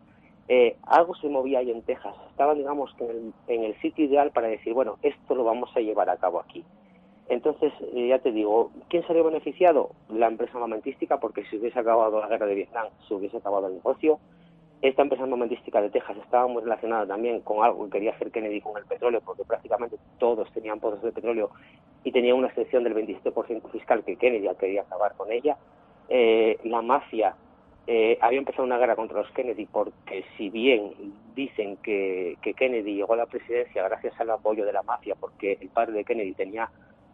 Algo se movía ahí en Texas. Estaban, digamos, que en el sitio ideal para decir, bueno, esto lo vamos a llevar a cabo aquí. Entonces, ya te digo, ¿quién salió beneficiado? La empresa armamentística, porque si hubiese acabado la guerra de Vietnam, se hubiese acabado el negocio. Esta empresa armamentística de Texas estaba muy relacionada también con algo que quería hacer Kennedy con el petróleo, porque prácticamente todos tenían pozos de petróleo y tenía una excepción del 27% fiscal que Kennedy quería acabar con ella. La mafia había empezado una guerra contra los Kennedy, porque si bien dicen que Kennedy llegó a la presidencia gracias al apoyo de la mafia, porque el padre de Kennedy tenía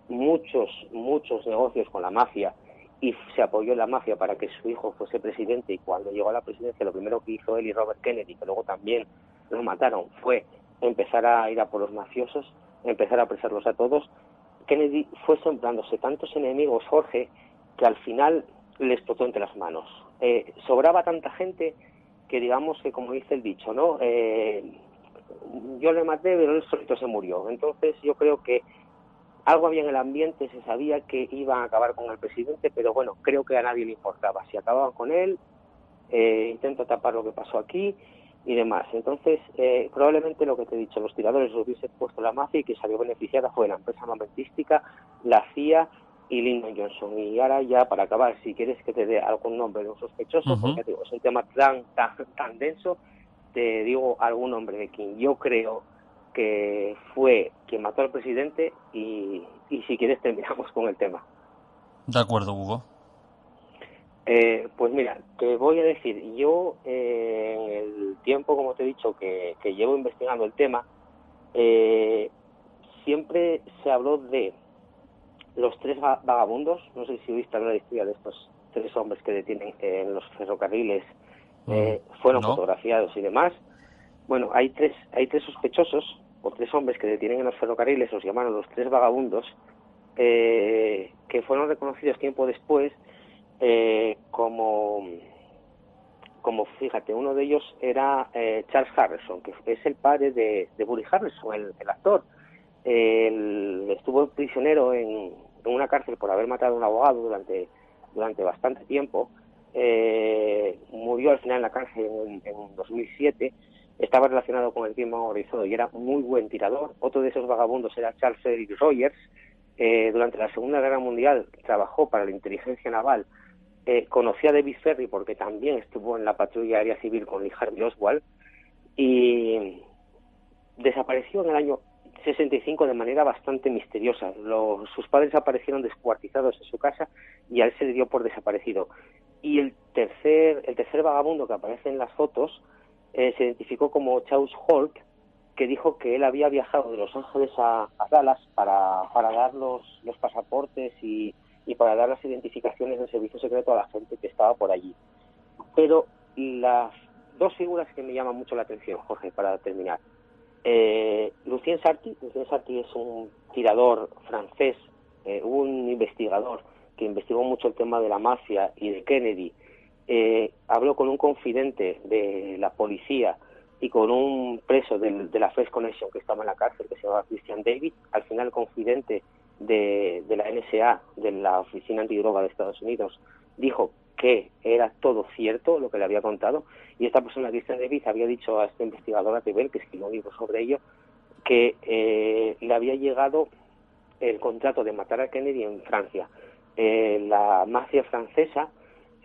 muchos negocios con la mafia y se apoyó en la mafia para que su hijo fuese presidente, y cuando llegó a la presidencia lo primero que hizo él y Robert Kennedy, que luego también lo mataron, fue empezar a ir a por los mafiosos, empezar a apresarlos a todos. Kennedy fue sembrándose tantos enemigos, Jorge, que al final le explotó entre las manos. Sobraba tanta gente que, digamos que, como dice el dicho, ¿no? Yo le maté, pero él solito se murió. Entonces yo creo que algo había en el ambiente, se sabía que iban a acabar con el presidente, pero bueno, creo que a nadie le importaba. Si acababan con él, intento tapar lo que pasó aquí y demás. Entonces, probablemente lo que te he dicho, los tiradores los hubiese puesto la mafia, y que salió beneficiada fue la empresa armamentística, la CIA y Lyndon Johnson. Y ahora ya, para acabar, si quieres que te dé algún nombre de un sospechoso, porque te digo, es un tema tan denso, te digo algún nombre de quien yo creo que fue quien mató al presidente, y si quieres terminamos con el tema. De acuerdo, Hugo. Pues mira, te voy a decir, yo en el tiempo, como te he dicho, que llevo investigando el tema, siempre se habló de los tres vagabundos. No sé si viste la historia de estos tres hombres que detienen en los ferrocarriles, fueron fotografiados y demás. Bueno, hay tres sospechosos, o tres hombres que detienen en los ferrocarriles, los llamaron los tres vagabundos, que fueron reconocidos tiempo después como, fíjate, uno de ellos era Charles Harrison, que es el padre de Woody Harrelson, el actor. Él estuvo prisionero en una cárcel por haber matado a un abogado durante bastante tiempo. Murió al final en la cárcel en 2007. Estaba relacionado con el crimen organizado y era muy buen tirador. Otro de esos vagabundos era Charles Eric Rogers. Durante la Segunda Guerra Mundial trabajó para la inteligencia naval. Conocí a David Ferry porque también estuvo en la patrulla aérea civil con Lee Harvey Oswald y desapareció en el año 65 de manera bastante misteriosa. Sus padres aparecieron descuartizados en su casa y a él se le dio por desaparecido. Y el tercer vagabundo que aparece en las fotos se identificó como Charles Holt, que dijo que él había viajado de Los Ángeles a Dallas para dar los pasaportes y para dar las identificaciones del servicio secreto a la gente que estaba por allí. Pero las dos figuras que me llaman mucho la atención, Jorge, para terminar. Lucien Sarti es un tirador francés, un investigador que investigó mucho el tema de la mafia y de Kennedy. Habló con un confidente de la policía y con un preso de la First Connection que estaba en la cárcel, que se llamaba Christian David. Al final, el confidente de la NSA, de la Oficina Antidroga de Estados Unidos, dijo que era todo cierto lo que le había contado, y esta persona, Christian David, había dicho a este investigador Atebel, que escribió un libro sobre ello, que le había llegado el contrato de matar a Kennedy en Francia. La mafia francesa,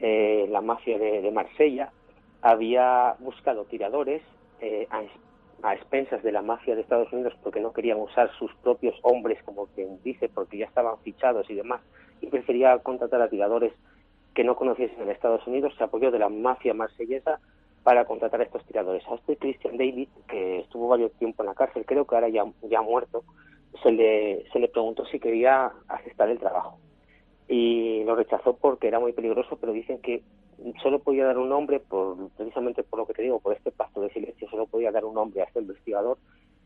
la mafia de Marsella, había buscado tiradores a expensas de la mafia de Estados Unidos porque no querían usar sus propios hombres, como quien dice, porque ya estaban fichados y demás, y prefería contratar a tiradores que no conociesen en Estados Unidos. Se apoyó de la mafia marsellesa para contratar a estos tiradores. A este Christian David, que estuvo varios tiempo en la cárcel, creo que ahora ya muerto, se le preguntó si quería aceptar el trabajo. Y lo rechazó porque era muy peligroso, pero dicen que solo podía dar un nombre, precisamente por lo que te digo, por este pacto de silencio, solo podía dar un nombre a este investigador,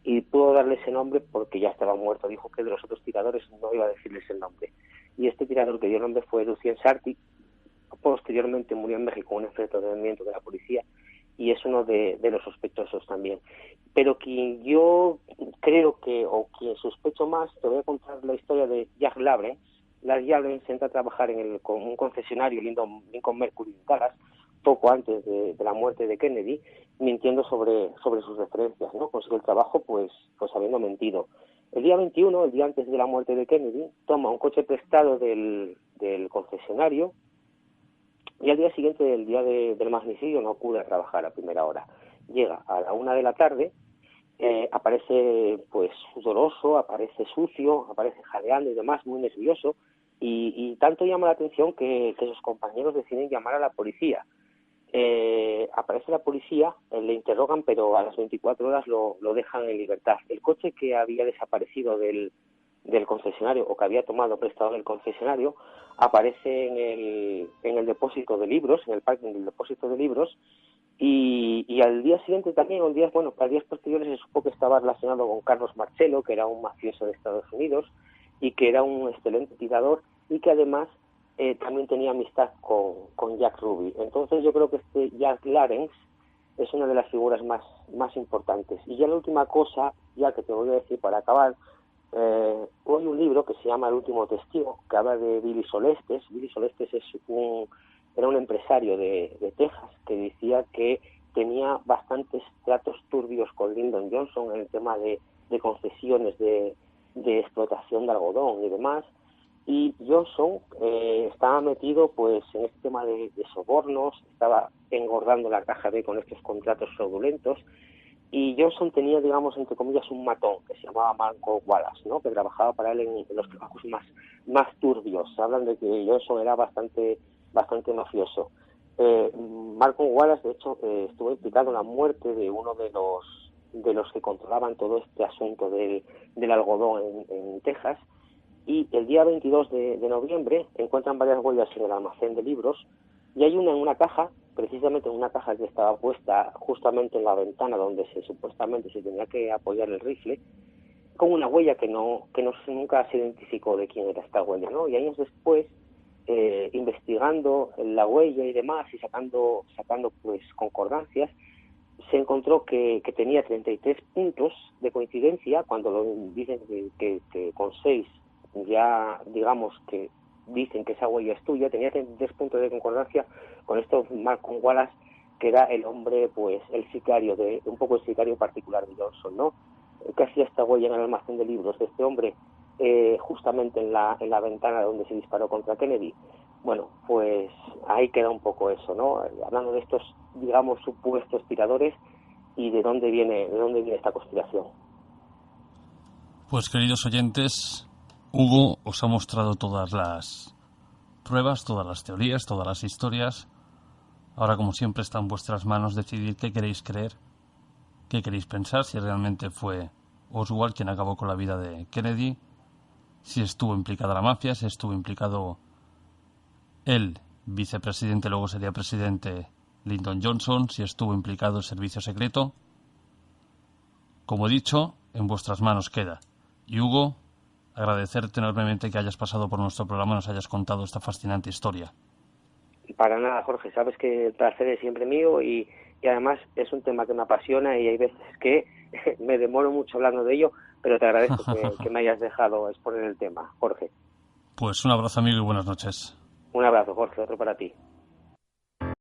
y pudo darle ese nombre porque ya estaba muerto. Dijo que de los otros tiradores no iba a decirles el nombre. Y este tirador que dio el nombre fue Lucien Sarti. Posteriormente murió en México un enfrentamiento de la policía y es uno de los sospechosos también. Pero quien yo creo o quien sospecho más, te voy a contar la historia de Jack Lawrence. Jack Lawrence entra a trabajar con un concesionario Lincoln Mercury en Dallas poco antes de la muerte de Kennedy, mintiendo sobre sus referencias, ¿no? Consiguió el trabajo pues habiendo mentido. El día 21, el día antes de la muerte de Kennedy, toma un coche prestado del concesionario, y al día siguiente, el día del magnicidio, no acude a trabajar a primera hora. Llega a la 1 de la tarde, aparece pues sudoroso, aparece sucio, aparece jadeando y demás, muy nervioso, y tanto llama la atención que sus compañeros deciden llamar a la policía. Aparece la policía, le interrogan, pero a las 24 horas lo dejan en libertad. El coche que había desaparecido del concesionario, o que había tomado prestado del concesionario, aparece en el depósito de libros, en el parking del depósito de libros, y al día siguiente también, para días posteriores, se supo que estaba relacionado con Carlos Marcello, que era un mafioso de Estados Unidos y que era un excelente tirador, y que además también tenía amistad con Jack Ruby. Entonces yo creo que este Jack Lawrence es una de las figuras más importantes. Y ya la última cosa, ya que te voy a decir para acabar, hay un libro que se llama El último testigo, que habla de Billy Solestes. Billy Solestes era un empresario de Texas que decía que tenía bastantes tratos turbios con Lyndon Johnson en el tema de concesiones de explotación de algodón y demás. Y Johnson estaba metido pues en este tema de sobornos, estaba engordando la caja B con estos contratos fraudulentos, y Johnson tenía, digamos, entre comillas, un matón que se llamaba Malcolm Wallace, ¿no?, que trabajaba para él en los trabajos más turbios. Hablan de que Johnson era bastante mafioso. Malcolm Wallace, de hecho, estuvo implicado en la muerte de uno de los que controlaban todo este asunto del algodón en Texas. Y el día 22 de noviembre encuentran varias huellas en el almacén de libros, y hay una en una caja, precisamente en una caja que estaba puesta justamente en la ventana donde supuestamente se tenía que apoyar el rifle, con una huella que nunca se identificó de quién era esta huella, ¿no? Y años después, investigando la huella y demás y sacando pues concordancias, se encontró que tenía 33 puntos de coincidencia, cuando lo dicen que con 6 ya digamos que dicen que esa huella es tuya. Tenía 33 puntos de concordancia con estos Malcolm Wallace, que era el hombre, pues el sicario, un poco el sicario particular de Johnson, ¿no? Que hacía esta huella en el almacén de libros de este hombre, justamente en la ventana donde se disparó contra Kennedy. Bueno, pues ahí queda un poco eso, ¿no? Hablando de estos, digamos, supuestos tiradores y de dónde viene esta conspiración. Pues, queridos oyentes, Hugo os ha mostrado todas las pruebas, todas las teorías, todas las historias. Ahora, como siempre, está en vuestras manos decidir qué queréis creer, qué queréis pensar, si realmente fue Oswald quien acabó con la vida de Kennedy, si estuvo implicada la mafia, si estuvo implicado el vicepresidente, luego sería presidente, Lyndon Johnson, si estuvo implicado el servicio secreto. Como he dicho, en vuestras manos queda. Y Hugo, agradecerte enormemente que hayas pasado por nuestro programa y nos hayas contado esta fascinante historia. Para nada, Jorge, sabes que el placer es siempre mío y además es un tema que me apasiona y hay veces que me demoro mucho hablando de ello, pero te agradezco que me hayas dejado exponer el tema, Jorge. Pues un abrazo, amigo, y buenas noches. Un abrazo, Jorge, otro para ti.